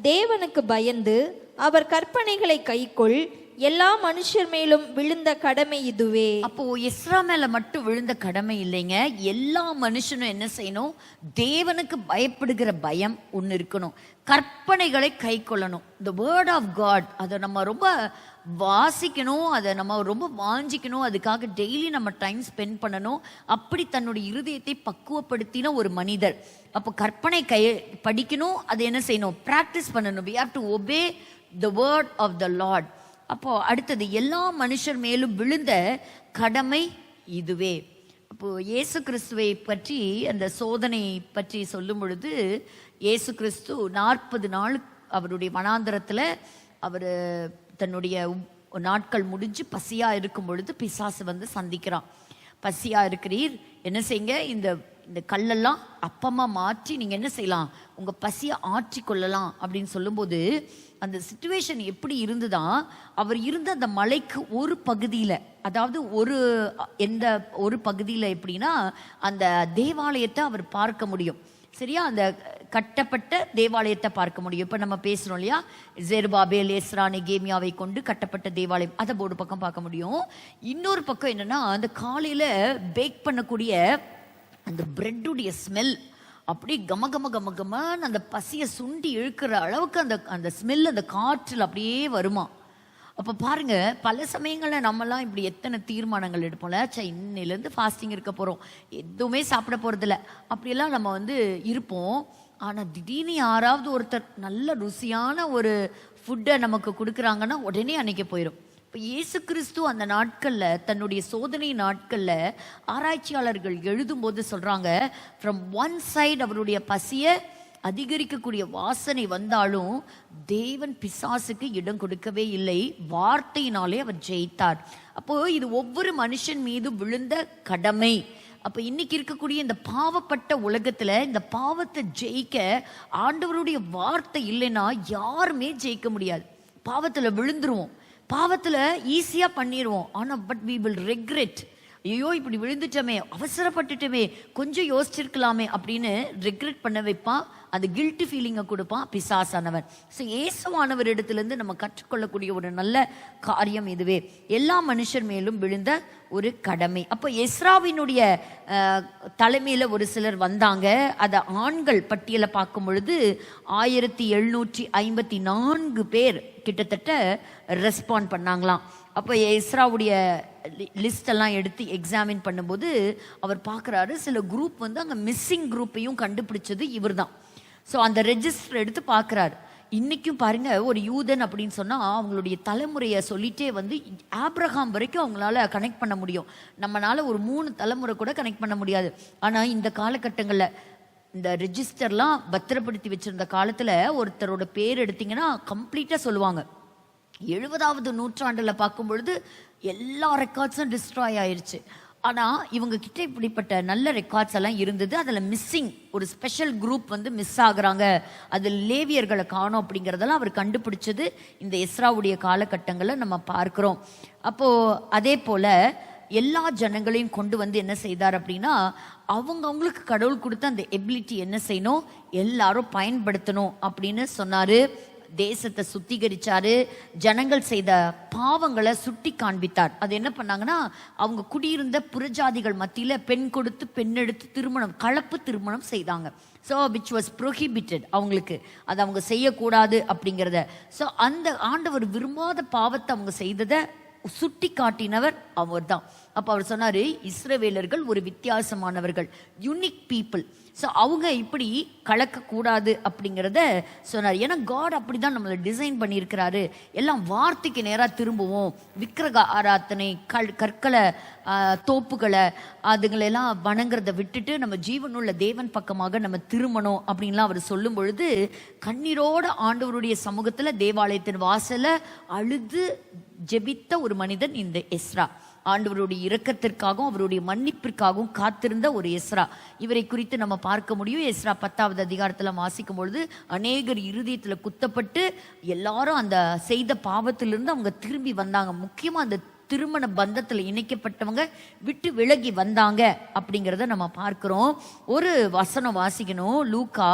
தேவனுக்கு பயந்து அவர் கற்பனைகளை கைக்கொள், எல்லா மனுஷர் மேலும் விழுந்த கடமை இதுவே. அப்போ எஸ்ரா மேல மட்டும் விழுந்த கடமை இல்லைங்க, எல்லா மனுஷனும் என்ன செய்யணும்? தேவனுக்கு பயப்படுகிற பயம் ஒன்று இருக்கணும், கற்பனைகளை கை கொள்ளணும். the word of God, அதை நம்ம ரொம்ப வாசிக்கணும், அதை நம்ம ரொம்ப வாஞ்சிக்கணும், அதுக்காக டெய்லி நம்ம டைம் ஸ்பெண்ட் பண்ணணும். அப்படி தன்னுடைய இருதயத்தை பக்குவப்படுத்தின ஒரு மனிதர். அப்போ கற்பனை படிக்கணும், அது என்ன செய்யணும்? பிராக்டிஸ் பண்ணணும். we have to obey the word of the Lord. அப்போ அடுத்தது, எல்லா மனுஷர் மேலும் விழுந்த கடமை இதுவே. அப்போ இயேசு கிறிஸ்துவை பற்றி, அந்த சோதனை பற்றி சொல்லும் பொழுது, இயேசு கிறிஸ்து 40 நாள் அவருடைய வனாந்தரத்துல அவர் தன்னுடைய நாட்கள் முடிஞ்சு பசியா இருக்கும் பொழுது பிசாசு வந்து சந்திக்கிறான். பசியா இருக்கிறீர், என்ன செய்யுங்க, இந்த கல்லெல்லாம் அப்பமா மாற்றி நீங்க என்ன செய்யலாம், உங்க பசியை ஆற்றி கொள்ளலாம் அப்படின்னு சொல்லும்போது, அந்த சிச்சுவேஷன் எப்படி இருந்துதான், அவர் இருந்த அந்த மலைக்கு ஒரு பகுதியில, அதாவது எந்த ஒரு பகுதியில எப்படின்னா, அந்த தேவாலயத்தை அவர் பார்க்க முடியும். சரியா, அந்த கட்டப்பட்ட தேவாலயத்தை பார்க்க முடியும். இப்ப நம்ம பேசுறோம் இல்லையா, ஜெருபாபேல், எஸ்ரா, நெகேமியாவை கொண்டு கட்டப்பட்ட தேவாலயம், அதை ஒரு பக்கம் பார்க்க முடியும். இன்னொரு பக்கம் என்னன்னா, அந்த காலையில பேக் பண்ணக்கூடிய அந்த பிரெட்டுடைய ஸ்மெல் அப்படி கமன்னு அந்த பசியை சுண்டி இழுக்கிற அளவுக்கு அந்த ஸ்மெல் அந்த காற்றில் அப்படியே வருமா. அப்போ பாருங்க, பல சமயங்களில் நம்மலாம் இப்படி எத்தனை தீர்மானங்கள் எடுப்போம்ல, இன்னிலேருந்து ஃபாஸ்டிங் இருக்க போகிறோம், எதுவுமே சாப்பிட போகிறதில்ல, அப்படியெல்லாம் நம்ம வந்து இருப்போம். ஆனால் திடீர்னு யாராவது ஒருத்தர் நல்ல ருசியான ஒரு ஃபுட்டை நமக்கு கொடுக்குறாங்கன்னா உடனே அன்னைக்கு போயிடும். இப்போ இயேசு கிறிஸ்து அந்த நாட்களில், தன்னுடைய சோதனை நாட்களில், ஆராய்ச்சியாளர்கள் எழுதும்போது சொல்கிறாங்க, ஃப்ரம் ஒன் சைடு அவருடைய பசியை அதிகரிக்கக்கூடிய வாசனை வந்தாலும் தேவன் பிசாசுக்கு இடம் கொடுக்கவே இல்லை, வார்த்தையினாலே அவர் ஜெயித்தார். அப்போ இது ஒவ்வொரு மனுஷன் மீது விழுந்த கடமை. அப்ப இன்னைக்கு இருக்கக்கூடிய இந்த பாவப்பட்ட உலகத்துல இந்த பாவத்தை ஜெயிக்க ஆண்டவருடைய வார்த்தை இல்லைன்னா யாருமே ஜெயிக்க முடியாது. பாவத்துல விழுந்துருவோம், பாவத்துல ஈஸியா பண்ணிடுவோம், ஆனா பட் we will regret. ஐயோ இப்படி விழுந்துட்டோமே, அவசரப்பட்டுட்டோமே, கொஞ்சம் யோசிச்சிருக்கலாமே அப்படின்னு ரெக்ரெட் பண்ண வைப்பான். அந்த கில்ட்டி ஃபீலிங்கை கொடுப்பான் பிசாசானவன். ஸோ இயேசுவானவர் இடத்துலேருந்து நம்ம கற்றுக்கொள்ளக்கூடிய ஒரு நல்ல காரியம் இதுவே, எல்லா மனுஷர் மேலும் விழுந்த ஒரு கடமை. அப்போ எஸ்ராவினுடைய தலைமையில் ஒரு சிலர் வந்தாங்க. அதை ஆண்கள் பட்டியலை பார்க்கும் பொழுது 1754 பேர் கிட்டத்தட்ட ரெஸ்பாண்ட் பண்ணாங்களாம். அப்போ எஸ்ராவுடைய லிஸ்ட் எல்லாம் எடுத்து எக்ஸாமின் பண்ணும்போது அவர் பார்க்குறாரு, சில குரூப் வந்து அங்கே மிஸ்ஸிங் குரூப்பையும் கண்டுபிடிச்சது இவர் தான். ஸோ அந்த ரெஜிஸ்டர் எடுத்து பார்க்குறாரு. இன்றைக்கும் பாருங்க, ஒரு யூதன் அப்படின்னு சொன்னால் அவங்களுடைய தலைமுறையை சொல்லிட்டே வந்து ஆப்ரஹாம் வரைக்கும் அவங்களால கனெக்ட் பண்ண முடியும். நம்மளால ஒரு 3 தலைமுறை கூட கனெக்ட் பண்ண முடியாது. ஆனால் இந்த காலகட்டங்களில் இந்த ரெஜிஸ்டர்லாம் பத்திரப்படுத்தி வச்சிருந்த காலத்தில் ஒருத்தரோட பேர் எடுத்தீங்கன்னா கம்ப்ளீட்டாக சொல்லுவாங்க. 70வது நூற்றாண்டுல பார்க்கும் பொழுது எல்லா ரெக்கார்ட்ஸும் டிஸ்ட்ராய் ஆயிருச்சு. ஆனா இவங்க கிட்ட இப்படிப்பட்ட நல்ல ரெக்கார்ட்ஸ் எல்லாம் இருந்தது. அதுல மிஸ்ஸிங் ஒரு ஸ்பெஷல் குரூப் மிஸ் ஆகுறாங்க, அதில் லேவியர்களை காணோம் அப்படிங்கிறதெல்லாம் அவர் கண்டுபிடிச்சது இந்த எஸ்ராவுடைய காலகட்டங்களை நம்ம பார்க்கிறோம். அப்போ அதே போல எல்லா ஜனங்களையும் கொண்டு என்ன செய்தார் அப்படின்னா, அவங்களுக்கு கடவுள் கொடுத்த அந்த எபிலிட்டி என்ன செய்யணும், எல்லாரும் பயன்படுத்தணும் அப்படின்னு சொன்னாரு. தேசத்தை சுத்திகரிச்சாரு, ஜனங்கள் செய்த பாவங்களை சுட்டி காண்பித்தார். அது என்ன பண்ணாங்கன்னா, அவங்க குடியிருந்த புறஜாதிகள் மத்தியில பெண் கொடுத்து பெண் எடுத்து திருமணம், கலப்பு திருமணம் செய்தாங்க. ஸோ விச் வாஸ் ப்ரோஹிபிட்டட், அவங்களுக்கு அது அவங்க செய்யக்கூடாது அப்படிங்கிறத. ஸோ அந்த ஆண்டவர் விரும்பாத பாவத்தை அவங்க செய்ததை சுட்டி காட்டினவர் அவர் தான். அப்போ அவர் சொன்னாரு, இஸ்ரவேலர்கள் ஒரு வித்தியாசமானவர்கள், யூனிக் பீப்புள். ஸோ அவங்க இப்படி கலக்கக்கூடாது அப்படிங்கிறத சொன்னார். ஏன்னா காட் அப்படி தான் நம்மளை டிசைன் பண்ணியிருக்கிறாரு. எல்லாம் வார்த்தைக்கு நேராக திரும்புவோம். விக்கிரக ஆராதனை, கற்களை, தோப்புகளை, அதுங்களெல்லாம் வணங்குறத விட்டுட்டு நம்ம ஜீவனுள்ள தேவன் பக்கமாக நம்ம திரும்பணும் அப்படின்லாம் அவர் சொல்லும் பொழுது, கண்ணீரோட ஆண்டவருடைய சமூகத்தில் தேவாலயத்தின் வாசலை அழுது ஜெபித்த ஒரு மனிதன் இந்த எஸ்ரா. ஆண்டவருடைய இரக்கத்திற்காகவும் அவருடைய மன்னிப்பிற்காகவும் காத்திருந்த ஒரு எஸ்ரா. இவரை குறித்து நம்ம பார்க்க முடியும். எஸ்ரா 10வது அதிகாரத்தில் வாசிக்கும் பொழுது, அநேகர் இருதயத்தில் குத்தப்பட்டு எல்லாரும் அந்த செய்த பாவத்திலிருந்து அவங்க திரும்பி வந்தாங்க. முக்கியமா அந்த திருமண பந்தத்தில் இணைக்கப்பட்டவங்க விட்டு விலகி வந்தாங்க அப்படிங்கிறத நம்ம பார்க்கிறோம். ஒரு வசனம் வாசிக்கணும், லூக்கா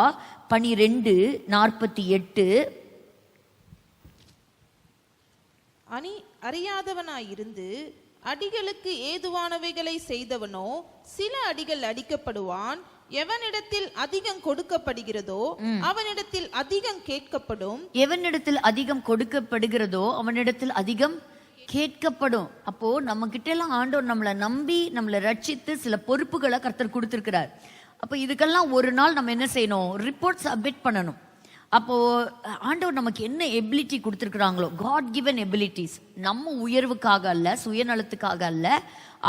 12:48. அறியாதவனாயிருந்து அடிகளுக்கு ஏதுவானவைகளை செய்தவனோ சில அடிகள் அடிக்கப்படுவான். எவனிடத்தில் அதிகம் கொடுக்கப்படுகிறதோ அவனிடத்தில் அதிகம் கேட்கப்படும். எவனிடத்தில் அதிகம் கொடுக்கப்படுகிறதோ அவனிடத்தில் அதிகம் கேட்கப்படும். அப்போ நம்ம கிட்ட எல்லாம் ஆண்டவர் நம்மளை நம்பி நம்மளை ரட்சித்து சில பொறுப்புகளை கர்த்தர் கொடுத்திருக்கிறார். அப்போ இதுக்கெல்லாம் ஒரு நாள் நம்ம என்ன செய்யணும், ரிப்போர்ட் சப்மிட் பண்ணணும். அப்போ ஆண்டவர் நமக்கு என்ன எபிலிட்டி கொடுத்துருக்குறாங்களோ, காட் கிவன் எபிலிட்டிஸ், நம்ம உயர்வுக்காக அல்ல, சுயநலத்துக்காக அல்ல,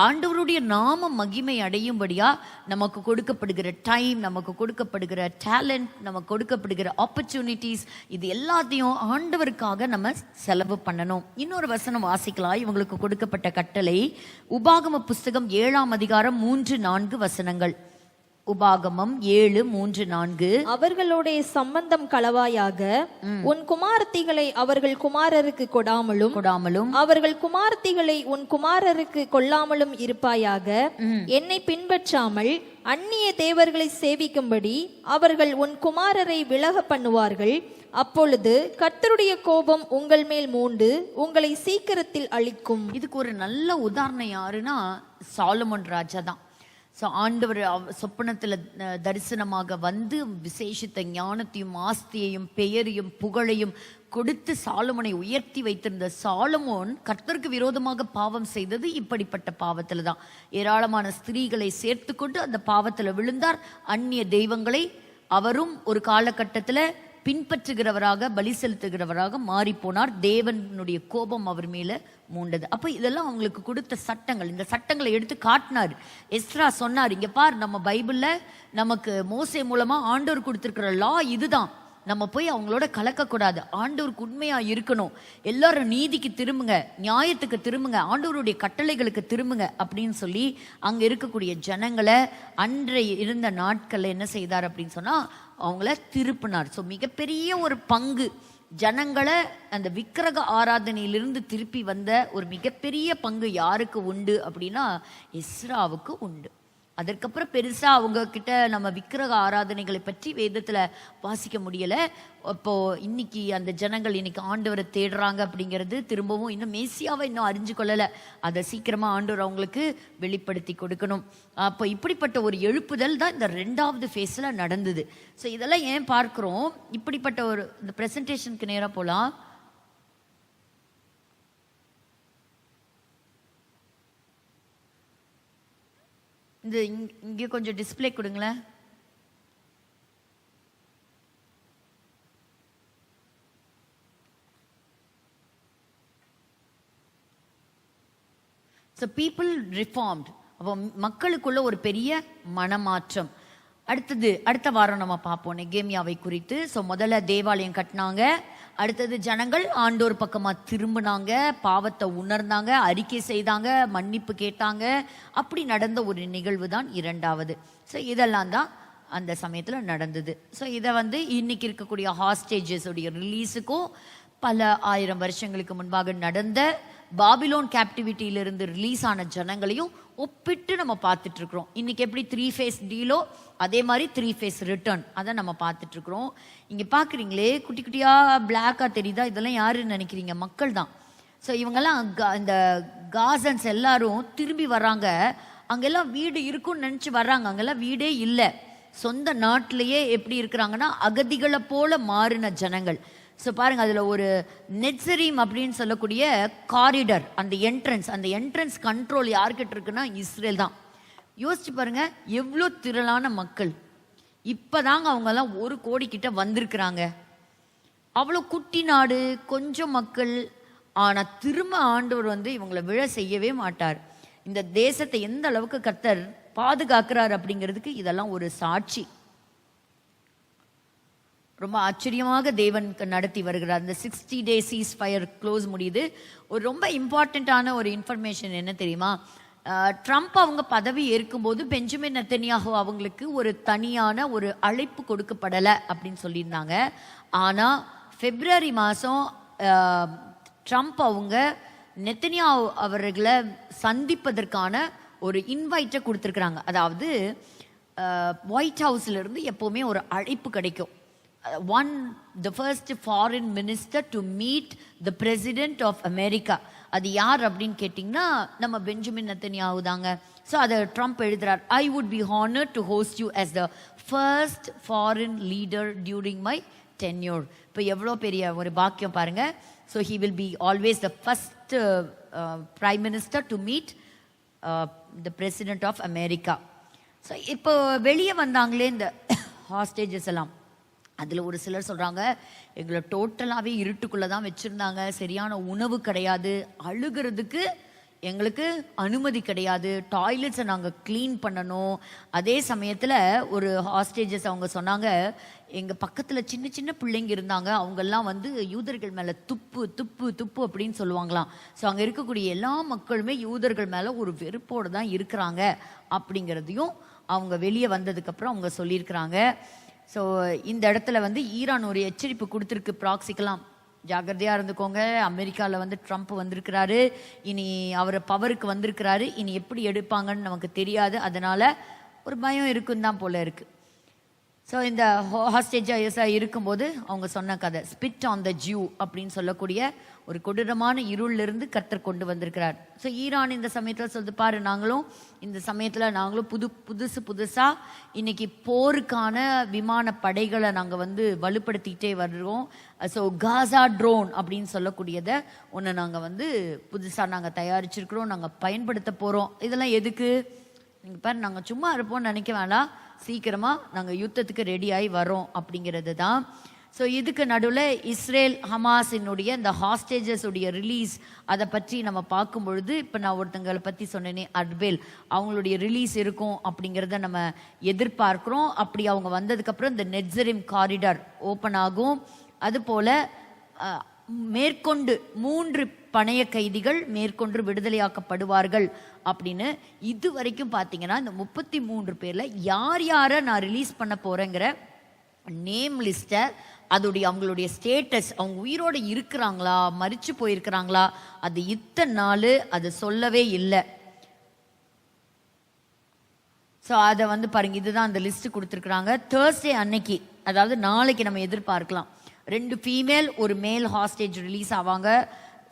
ஆண்டவருடைய நாம மகிமை அடையும்படியா நமக்கு கொடுக்கப்படுகிற டைம், நமக்கு கொடுக்கப்படுகிற டேலண்ட், நமக்கு கொடுக்கப்படுகிற ஆப்பர்ச்சுனிட்டிஸ், இது எல்லாத்தையும் ஆண்டவருக்காக நம்ம செலவு பண்ணணும். இன்னொரு வசனம் வாசிக்கலாம். இவங்களுக்கு கொடுக்கப்பட்ட கட்டளை உபாகம புஸ்தகம் 7ஆம் அதிகாரம் 3-4 வசனங்கள். உபாகமம் 7:3-4. அவர்களுடைய சம்பந்தம் களவாயாக உன் குமாரத்திகளை அவர்கள் குமாரருக்கு கொடாமலும் அவர்கள் குமாரத்திகளை உன் குமாரருக்கு கொள்ளாமலும் இருப்பாயாக. என்னை பின்பற்றாமல் அந்நிய தேவர்களை சேவிக்கும்படி அவர்கள் உன் குமாரரை விலக பண்ணுவார்கள். அப்பொழுது கர்த்தருடைய கோபம் உங்கள் மேல் மூண்டு உங்களை சீக்கிரத்தில் அழிக்கும். இதுக்கு ஒரு நல்ல உதாரணம் யாருன்னா சாலமோன் ராஜா தான். ஸோ ஆண்டவர் சொப்பனத்தில் தரிசனமாக வந்து விசேஷித்த ஞானத்தையும் ஆஸ்தியையும் பெயரையும் புகழையும் கொடுத்து சாலமோனை உயர்த்தி வைத்திருந்த சாலமோன் கர்த்தருக்கு விரோதமாக பாவம் செய்தது இப்படிப்பட்ட பாவத்தில் தான். ஏராளமான ஸ்திரீகளை சேர்த்து கொண்டு அந்த பாவத்தில் விழுந்தார். அந்நிய தெய்வங்களை அவரும் ஒரு காலகட்டத்தில் பின்பற்றுகிறவராக, பலி செலுத்துகிறவராக மாறி போனார். தேவனுடைய கோபம் அவர் மேல மூண்டது. அப்ப இதெல்லாம் அவங்களுக்கு கொடுத்த சட்டங்கள். இந்த சட்டங்களை எடுத்து காட்டினார். எஸ்ரா சொன்னார், இங்க பார், நம்ம பைபிள்ல நமக்கு மோசே மூலமா ஆண்டவர் கொடுத்திருக்கிற லா இதுதான். நம்ம போய் அவங்களோட கலக்கக்கூடாது, ஆண்டவருக்கு உண்மையா இருக்கணும், எல்லாரும் நீதிக்கு திரும்புங்க, நியாயத்துக்கு திரும்புங்க, ஆண்டவருடைய கட்டளைகளுக்கு திரும்புங்க அப்படின்னு சொல்லி அங்க இருக்கக்கூடிய ஜனங்களை அன்றைய இருந்த நாட்கள்ல என்ன செய்தார் அப்படின்னு சொன்னா அவங்கள திருப்பினார். ஸோ மிகப்பெரிய ஒரு பங்கு ஜனங்களை அந்த விக்கிரக ஆராதனையிலிருந்து திருப்பி வந்த ஒரு மிகப்பெரிய பங்கு யாருக்கு உண்டு அப்படின்னா எஸ்ராவுக்கு உண்டு. அதற்கப்புறம் பெருசா அவங்க கிட்ட நம்ம விக்கிரக ஆராதனைகளை பற்றி வேதத்துல வாசிக்க முடியல. அப்போ இன்னைக்கு அந்த ஜனங்கள் இன்னைக்கு ஆண்டவரை தேடுறாங்க அப்படிங்கிறது திரும்பவும் இன்னும் மேசியாவை இன்னும் அறிஞ்சு கொள்ளல. அதை சீக்கிரமா ஆண்டவர் அவங்களுக்கு வெளிப்படுத்தி கொடுக்கணும். அப்போ இப்படிப்பட்ட ஒரு எழுப்புதல் தான் இந்த 2வது ஃபேஸ்ல நடந்தது. ஸோ இதெல்லாம் ஏன் பார்க்கிறோம், இப்படிப்பட்ட ஒரு இந்த பிரசன்டேஷனுக்கு நேரா போலாம். இந்த இங்கே கொஞ்சம் டிஸ்பிளே கொடுங்களேன். So people reformed. அப்போ மக்களுக்குள்ள ஒரு பெரிய மனமாற்றம். அடுத்த வாரம் நம்ம பார்ப்போம் நெகேமியாவை குறித்து. ஸோ முதல்ல தேவாலயம் கட்டினாங்க, அடுத்தது ஜனங்கள் ஆண்டோர் பக்கமா திரும்பினாங்க, பாவத்தை உணர்ந்தாங்க, அறிக்கை செய்தாங்க, மன்னிப்பு கேட்டாங்க. அப்படி நடந்த ஒரு நிகழ்வு தான் இரண்டாவது. ஸோ இதெல்லாம் தான் அந்த சமயத்தில் நடந்தது. ஸோ இதை இன்னைக்கு இருக்கக்கூடிய ஹாஸ்டேஜஸ் உடைய ரிலீஸுக்கும் பல 1000 வருஷங்களுக்கு முன்பாக நடந்த பாபிலோன் கேப்டிவிட்டியிலிருந்து ரிலீஸ் ஆன ஜனங்களையும் ஒப்பிட்டு நம்ம பார்த்துட்டு இருக்கிறோம். இன்னைக்கு எப்படி 3 ஃபேஸ் டீலோ அதே மாதிரி 3 ஃபேஸ் ரிட்டர்ன் அதை நம்ம பார்த்துட்டு இருக்கிறோம். இங்கே பார்க்குறீங்களே குட்டி குட்டியாக பிளாக்காக தெரியுதா, இதெல்லாம் யாருன்னு நினைக்கிறீங்க? மக்கள் தான். ஸோ இவங்கெல்லாம் இந்த காசன்ஸ் எல்லாரும் திரும்பி வர்றாங்க. அங்கெல்லாம் வீடு இருக்குன்னு நினச்சி வர்றாங்க, அங்கெல்லாம் வீடே இல்லை. சொந்த நாட்டிலேயே எப்படி இருக்கிறாங்கன்னா அகதிகளை போல மாறின ஜனங்கள். ஸோ பாருங்க, அதில் ஒரு நெட்சரீம் அப்படின்னு சொல்லக்கூடிய காரிடர், அந்த என்ட்ரன்ஸ் கண்ட்ரோல் யார்கிட்ட இருக்குன்னா இஸ்ரேல் தான். யோசிச்சு பாருங்க, எவ்வளோ திரளான மக்கள். இப்போதாங்க அவங்கெல்லாம் 1 கோடி கிட்ட வந்திருக்கிறாங்க. அவ்வளோ குட்டி நாடு, கொஞ்சம் மக்கள். ஆனால் திரும்ப ஆண்டவர் இவங்களை விழ செய்யவே மாட்டார். இந்த தேசத்தை எந்த அளவுக்கு கர்த்தர் பாதுகாக்கிறார் அப்படிங்கிறதுக்கு இதெல்லாம் ஒரு சாட்சி. ரொம்ப ஆச்சரியமாக தேவன் நடத்தி வருகிறார். இந்த 60 days ceasefire க்ளோஸ் முடியுது. ஒரு ரொம்ப இம்பார்ட்டண்ட்டான ஒரு இன்ஃபர்மேஷன் என்ன தெரியுமா? ட்ரம்ப் அவங்க பதவி ஏற்கும்போது பெஞ்சமின் நெத்தன்யாஹூ அவங்களுக்கு ஒரு தனியான ஒரு அழைப்பு கொடுக்கப்படலை அப்படின்னு சொல்லியிருந்தாங்க. ஆனால் February மாதம் ட்ரம்ப் அவங்க நெத்தன்யாஹூ அவர்களை சந்திப்பதற்கான ஒரு இன்வைட்டை கொடுத்துருக்குறாங்க. அதாவது ஒயிட் ஹவுஸ்லேருந்து எப்போவுமே ஒரு அழைப்பு கிடைக்கும். the first foreign minister to meet the president of America. அது யார் அப்படின்னு கேட்டிங்கன்னா நம்ம பெஞ்சமின் நெத்தன்யாஹூ தாங்க. ஸோ அதை ட்ரம்ப் எழுதுறார், I would be honored to host you as the first foreign leader during my tenure. இப்போ எவ்வளோ பெரிய ஒரு பாக்கியம் பாருங்க. So he will be always the first prime minister to meet the president of America. So இப்போ வெளியே வந்தாங்களே இந்த hostages எல்லாம், அதில் ஒரு சிலர் சொல்கிறாங்க, எங்களை டோட்டலாகவே இருட்டுக்குள்ளே தான் வச்சுருந்தாங்க, சரியான உணவு கிடையாது, அழுகிறதுக்கு எங்களுக்கு அனுமதி கிடையாது, டாய்லெட்ஸை நாங்கள் க்ளீன் பண்ணணும். அதே சமயத்தில் ஒரு ஹாஸ்டேஜஸ் அவங்க சொன்னாங்க, எங்கள் பக்கத்தில் சின்ன சின்ன பிள்ளைங்க இருந்தாங்க, அவங்கெல்லாம் யூதர்கள் மேலே துப்பு துப்பு துப்பு அப்படின்னு சொல்லுவாங்களாம். ஸோ அங்கே இருக்கக்கூடிய எல்லா மக்களுமே யூதர்கள் மேலே ஒரு வெறுப்போடு தான் இருக்கிறாங்க அப்படிங்கிறதையும் அவங்க வெளியே வந்ததுக்கப்புறம் அவங்க சொல்லியிருக்கிறாங்க. ஸோ இந்த இடத்துல ஈரான் ஒரு எச்சரிப்பு கொடுத்துருக்கு ப்ராக்சிக்கலாம், ஜாகிரதையாக இருந்துக்கோங்க. அமெரிக்காவில் ட்ரம்ப் வந்திருக்கிறாரு, இனி அவர் பவருக்கு வந்திருக்கிறாரு, இனி எப்படி எடுப்பாங்கன்னு நமக்கு தெரியாது, அதனால் ஒரு பயம் இருக்குன்னு தான் போல இருக்குது. ஸோ இந்த ஹாஸ்டேஜஸாக இருக்கும்போது அவங்க சொன்ன கதை ஸ்பிட் ஆன் த ஜூ அப்படின்னு சொல்லக்கூடிய ஒரு கொடூரமான இருளிலிருந்து கர்த்தர் கொண்டு வந்திருக்கிறார். ஸோ ஈரான் இந்த சமயத்தில் சொல்லுது, பாரு நாங்களும் இந்த சமயத்தில் நாங்களும் புதுசாக இன்னைக்கு போருக்கான விமான படைகளை நாங்கள் வலுப்படுத்திக்கிட்டே வர்றோம். ஸோ காசா ட்ரோன் அப்படின்னு சொல்லக்கூடியதை ஒன்று நாங்கள் புதுசாக நாங்கள் தயாரிச்சிருக்கிறோம், நாங்கள் பயன்படுத்த போகிறோம். இதெல்லாம் எதுக்கு? நீங்கள் பாரு, நாங்கள் சும்மா இருப்போம்னு நினைக்க வேண்டாம், சீக்கிரமாக நாங்கள் யுத்தத்துக்கு ரெடியாகி வரோம் அப்படிங்கிறது தான். ஸோ இதுக்கு நடுவில் இஸ்ரேல் ஹமாஸினுடைய இந்த ஹாஸ்டேஜஸ் உடைய ரிலீஸ் அதை பற்றி நம்ம பார்க்கும் பொழுது, இப்போ நான் ஒருத்தங்களை பற்றி சொன்னேனே அர்பேல், அவங்களுடைய ரிலீஸ் இருக்கும் அப்படிங்கிறத நம்ம எதிர்பார்க்குறோம். அப்படி அவங்க வந்ததுக்கப்புறம் இந்த நெட்சரிம் காரிடார் ஓப்பன் ஆகும். அதுபோல் மேற்கொண்டு 3 பணைய கைதிகள் மேற்கொண்டு விடுதலையாக்கப்படுவார்கள் அப்படின்னு. இது வரைக்கும் பார்த்தீங்கன்னா இந்த 33 பேரில் யார் யாரை நான் ரிலீஸ் பண்ண போகிறேங்கிற நேம் லிஸ்ட்டை, அதோடைய அவங்களுடைய ஸ்டேட்டஸ், அவங்க உயிரோடு இருக்கிறாங்களா மரிச்சு போயிருக்கிறாங்களா, அது இத்தனை நாள் அது சொல்லவே இல்லை. ஸோ அதை பாருங்க, இதுதான் அந்த லிஸ்ட் கொடுத்துருக்குறாங்க. தேர்ஸ்டே அன்னைக்கு, அதாவது நாளைக்கு நம்ம எதிர்பார்க்கலாம் 2 ஃபீமேல் 1 மேல் ஹாஸ்டேஜ் ரிலீஸ் ஆவாங்க.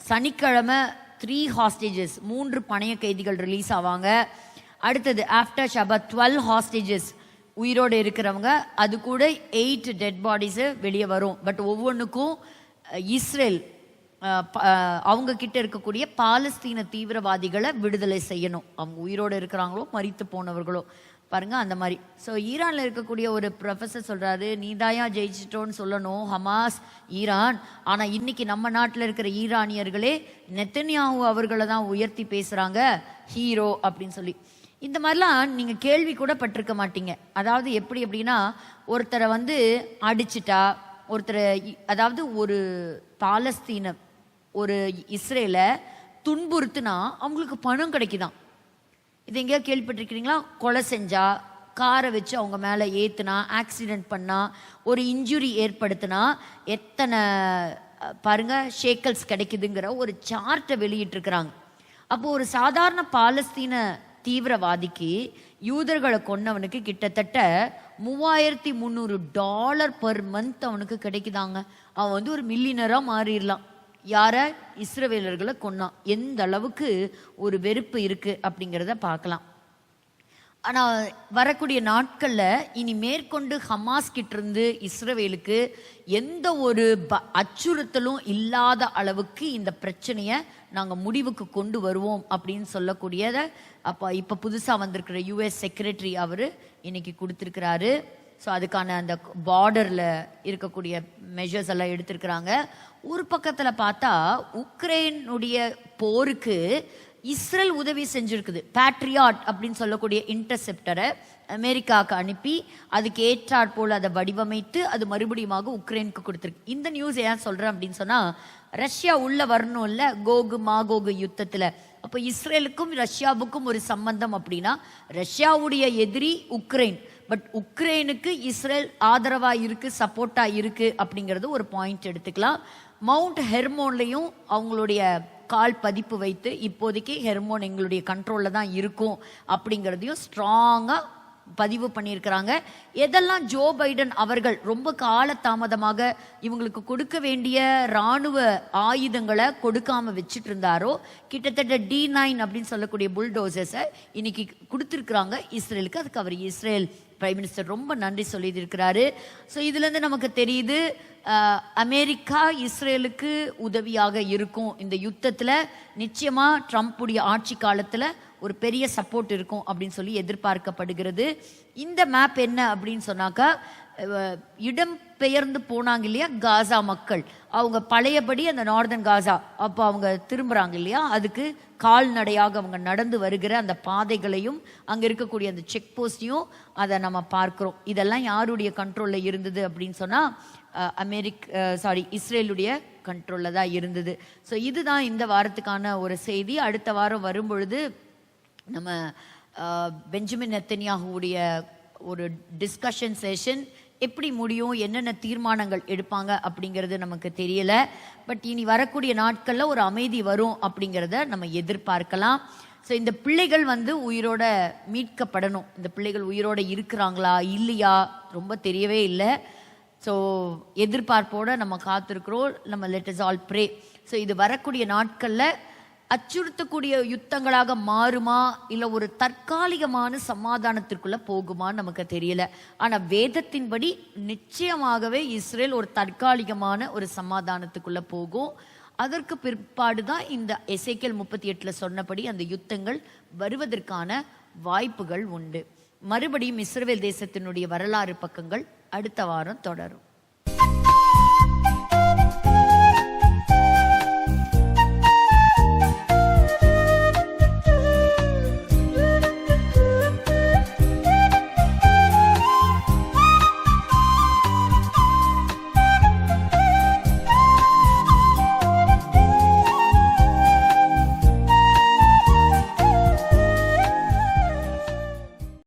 சனிக்கிழமை 3 ஹாஸ்டேஜஸ் 3 பணைய கைதிகள் ரிலீஸ் ஆவாங்க. அடுத்தது ஆஃப்டர் ஷபத் 12 ஹாஸ்டேஜஸ் உயிரோடு இருக்கிறவங்க, அது கூட 8 டெட் பாடிஸு வெளியே வரும். பட் ஒவ்வொன்றுக்கும் இஸ்ரேல் அவங்க கிட்ட இருக்கக்கூடிய பாலஸ்தீன தீவிரவாதிகளை விடுதலை செய்யணும், அவங்க உயிரோடு இருக்கிறாங்களோ மரித்து போனவர்களோ பாருங்க அந்த மாதிரி. ஸோ ஈரானில் இருக்கக்கூடிய ஒரு ப்ரொஃபஸர் சொல்கிறாரு, நீதாயா ஜெயிச்சிட்டோன்னு சொல்லணும் ஹமாஸ் ஈரான், ஆனால் இன்னைக்கு நம்ம நாட்டில் இருக்கிற ஈரானியர்களே நெத்தன்யாஹூ அவர்களை தான் உயர்த்தி பேசுகிறாங்க ஹீரோ அப்படின்னு சொல்லி. இந்த மாதிரிலாம் நீங்கள் கேள்வி கூட பட்டிருக்க மாட்டீங்க. அதாவது எப்படி அப்படின்னா, ஒருத்தரை அடிச்சிட்டா ஒருத்தர் அதாவது ஒரு பாலஸ்தீன ஒரு இஸ்ரேலை துன்புறுத்துனா அவங்களுக்கு பணம் கிடைக்குதாம். இது எங்கேயா கேள்விப்பட்டிருக்கிறீங்களா? கொலை செஞ்சா, காரை வச்சு அவங்க மேலே ஏற்றுனா, ஆக்சிடெண்ட் பண்ணா, ஒரு இன்ஜுரி ஏற்படுத்தினா எத்தனை பாருங்க ஷேக்கல்ஸ் கிடைக்குதுங்கிற ஒரு சார்ட்டை வெளியிட்டிருக்கிறாங்க. அப்போ ஒரு சாதாரண பாலஸ்தீன தீவிரவாதிக்கு யூதர்களை கொன்னவனுக்கு கிட்டத்தட்ட $3300 பெர் மந்த் அவனுக்கு கிடைக்குதாங்க. அவன் வந்து ஒரு மில்லியனராக மாறிடலாம். யார? இஸ்ரவேலர்களை கொன்னான். எந்த அளவுக்கு ஒரு வெறுப்பு இருக்கு அப்படிங்கிறத பார்க்கலாம். ஆனால் வரக்கூடிய நாட்களில் இனி மேற்கொண்டு ஹமாஸ் கிட்ட இருந்து இஸ்ரவேலுக்கு எந்த ஒரு அச்சுறுத்தலும் இல்லாத அளவுக்கு இந்த பிரச்சனையை நாங்கள் முடிவுக்கு கொண்டு வருவோம் அப்படின்னு சொல்லக்கூடியதை இப்போ புதுசாக வந்திருக்கிற யுஎஸ் செக்ரட்டரி அவர் இன்னைக்கு கொடுத்துருக்கிறாரு. ஸோ அதுக்கான அந்த பார்டரில் இருக்கக்கூடிய மெஷர்ஸ் எல்லாம் எடுத்திருக்கிறாங்க. ஒரு பக்கத்தில் பார்த்தா உக்ரைனுடைய போருக்கு இஸ்ரேல் உதவி செஞ்சுருக்குது. பேட்ரியாட் அப்படின்னு சொல்லக்கூடிய இன்டர்செப்டரை அமெரிக்காவுக்கு அனுப்பி அதுக்கு ஏற்றாற் போல் அதை வடிவமைத்து அது மறுபடியும் உக்ரைனுக்கு கொடுத்துருக்கு. இந்த நியூஸ் ஏன் சொல்கிறேன் அப்படின்னு சொன்னால், ரஷ்யா உள்ள வரணும் இல்லை கோகு மாகோகு யுத்தத்தில். அப்போ இஸ்ரேலுக்கும் ரஷ்யாவுக்கும் ஒரு சம்பந்தம் அப்படின்னா, ரஷ்யாவுடைய எதிரி உக்ரைன், பட் உக்ரைனுக்கு இஸ்ரேல் ஆதரவாக இருக்குது, சப்போர்ட்டாக இருக்குது அப்படிங்கிறது ஒரு பாயிண்ட் எடுத்துக்கலாம். மவுண்ட் ஹெர்மோன்லையும் அவங்களுடைய கால் பதிப்பு வைத்து இப்போதைக்கு ஹெர்மோன் எங்களுடைய கண்ட்ரோலில் தான் இருக்கும் அப்படிங்கிறதையும் ஸ்ட்ராங்காக பதிவு பண்ணியிருக்கிறாங்க. எதெல்லாம் ஜோ பைடன் அவர்கள் ரொம்ப காலதாமதமாக இவங்களுக்கு கொடுக்க வேண்டிய இராணுவ ஆயுதங்களை கொடுக்காம வச்சுட்டு இருந்தாரோ, கிட்டத்தட்ட D9 அப்படின்னு சொல்லக்கூடிய புல்டோசர்ஸை இன்னைக்கு கொடுத்துருக்குறாங்க இஸ்ரேலுக்கு. அதுக்கு அவர் இஸ்ரேல் பிரைம் மினிஸ்டர் ரொம்ப நன்றி சொல்லியிருக்கிறாரு. ஸோ இதுலேருந்து நமக்கு தெரியுது அமெரிக்கா இஸ்ரேலுக்கு உதவியாக இருக்கும். இந்த யுத்தத்தில் நிச்சயமாக ட்ரம்ப்புடைய ஆட்சி காலத்தில் ஒரு பெரிய சப்போர்ட் இருக்கும் அப்படின்னு சொல்லி எதிர்பார்க்கப்படுகிறது. இந்த மேப் என்ன அப்படின்னு சொன்னாக்கா, இடம் பெயர்ந்து போனாங்க இல்லையா காசா மக்கள், அவங்க பழையபடி அந்த நார்தன் காசா அப்போ அவங்க திரும்புகிறாங்க இல்லையா, அதுக்கு கால்நடையாக அவங்க நடந்து வருகிற அந்த பாதைகளையும் அங்கே இருக்கக்கூடிய அந்த செக் போஸ்டையும் அதை நம்ம பார்க்குறோம். இதெல்லாம் யாருடைய கண்ட்ரோலில் இருந்தது அப்படின்னு சொன்னால் இஸ்ரேலுடைய கண்ட்ரோலில் தான் இருந்தது. ஸோ இதுதான் இந்த வாரத்துக்கான ஒரு செய்தி. அடுத்த வாரம் வரும்பொழுது நம்ம பெஞ்சமின் நெத்தன்யாஹுவுடைய ஒரு டிஸ்கஷன் செஷன் எப்படி முடியும், என்னென்ன தீர்மானங்கள் எடுப்பாங்க அப்படிங்கிறது நமக்கு தெரியல. பட் இனி வரக்கூடிய நாட்களில் ஒரு அமைதி வரும் அப்படிங்கிறத நம்ம எதிர்பார்க்கலாம். ஸோ இந்த பிள்ளைகள் உயிரோட மீட்கப்படணும். இந்த பிள்ளைகள் உயிரோட இருக்கிறாங்களா இல்லையா ரொம்ப தெரியவே இல்லை. ஸோ எதிர்பார்ப்போடு நம்ம காத்திருக்கிறோம். நம்ம let us all pray. So இது வரக்கூடிய நாட்களில் அச்சுறுத்தக்கூடிய யுத்தங்களாக மாறுமா இல்லை ஒரு தற்காலிகமான சமாதானத்திற்குள்ள போகுமான்னு நமக்கு தெரியல. ஆனால் வேதத்தின்படி நிச்சயமாகவே இஸ்ரேல் ஒரு தற்காலிகமான ஒரு சமாதானத்துக்குள்ள போகும். அதற்கு பிற்பாடு தான் இந்த எசேக்கியேல் 38 சொன்னபடி அந்த யுத்தங்கள் வருவதற்கான வாய்ப்புகள் உண்டு. மறுபடியும் இஸ்ரவேல் தேசத்தினுடைய வரலாறு பக்கங்கள் அடுத்த வாரம் தொடரும்.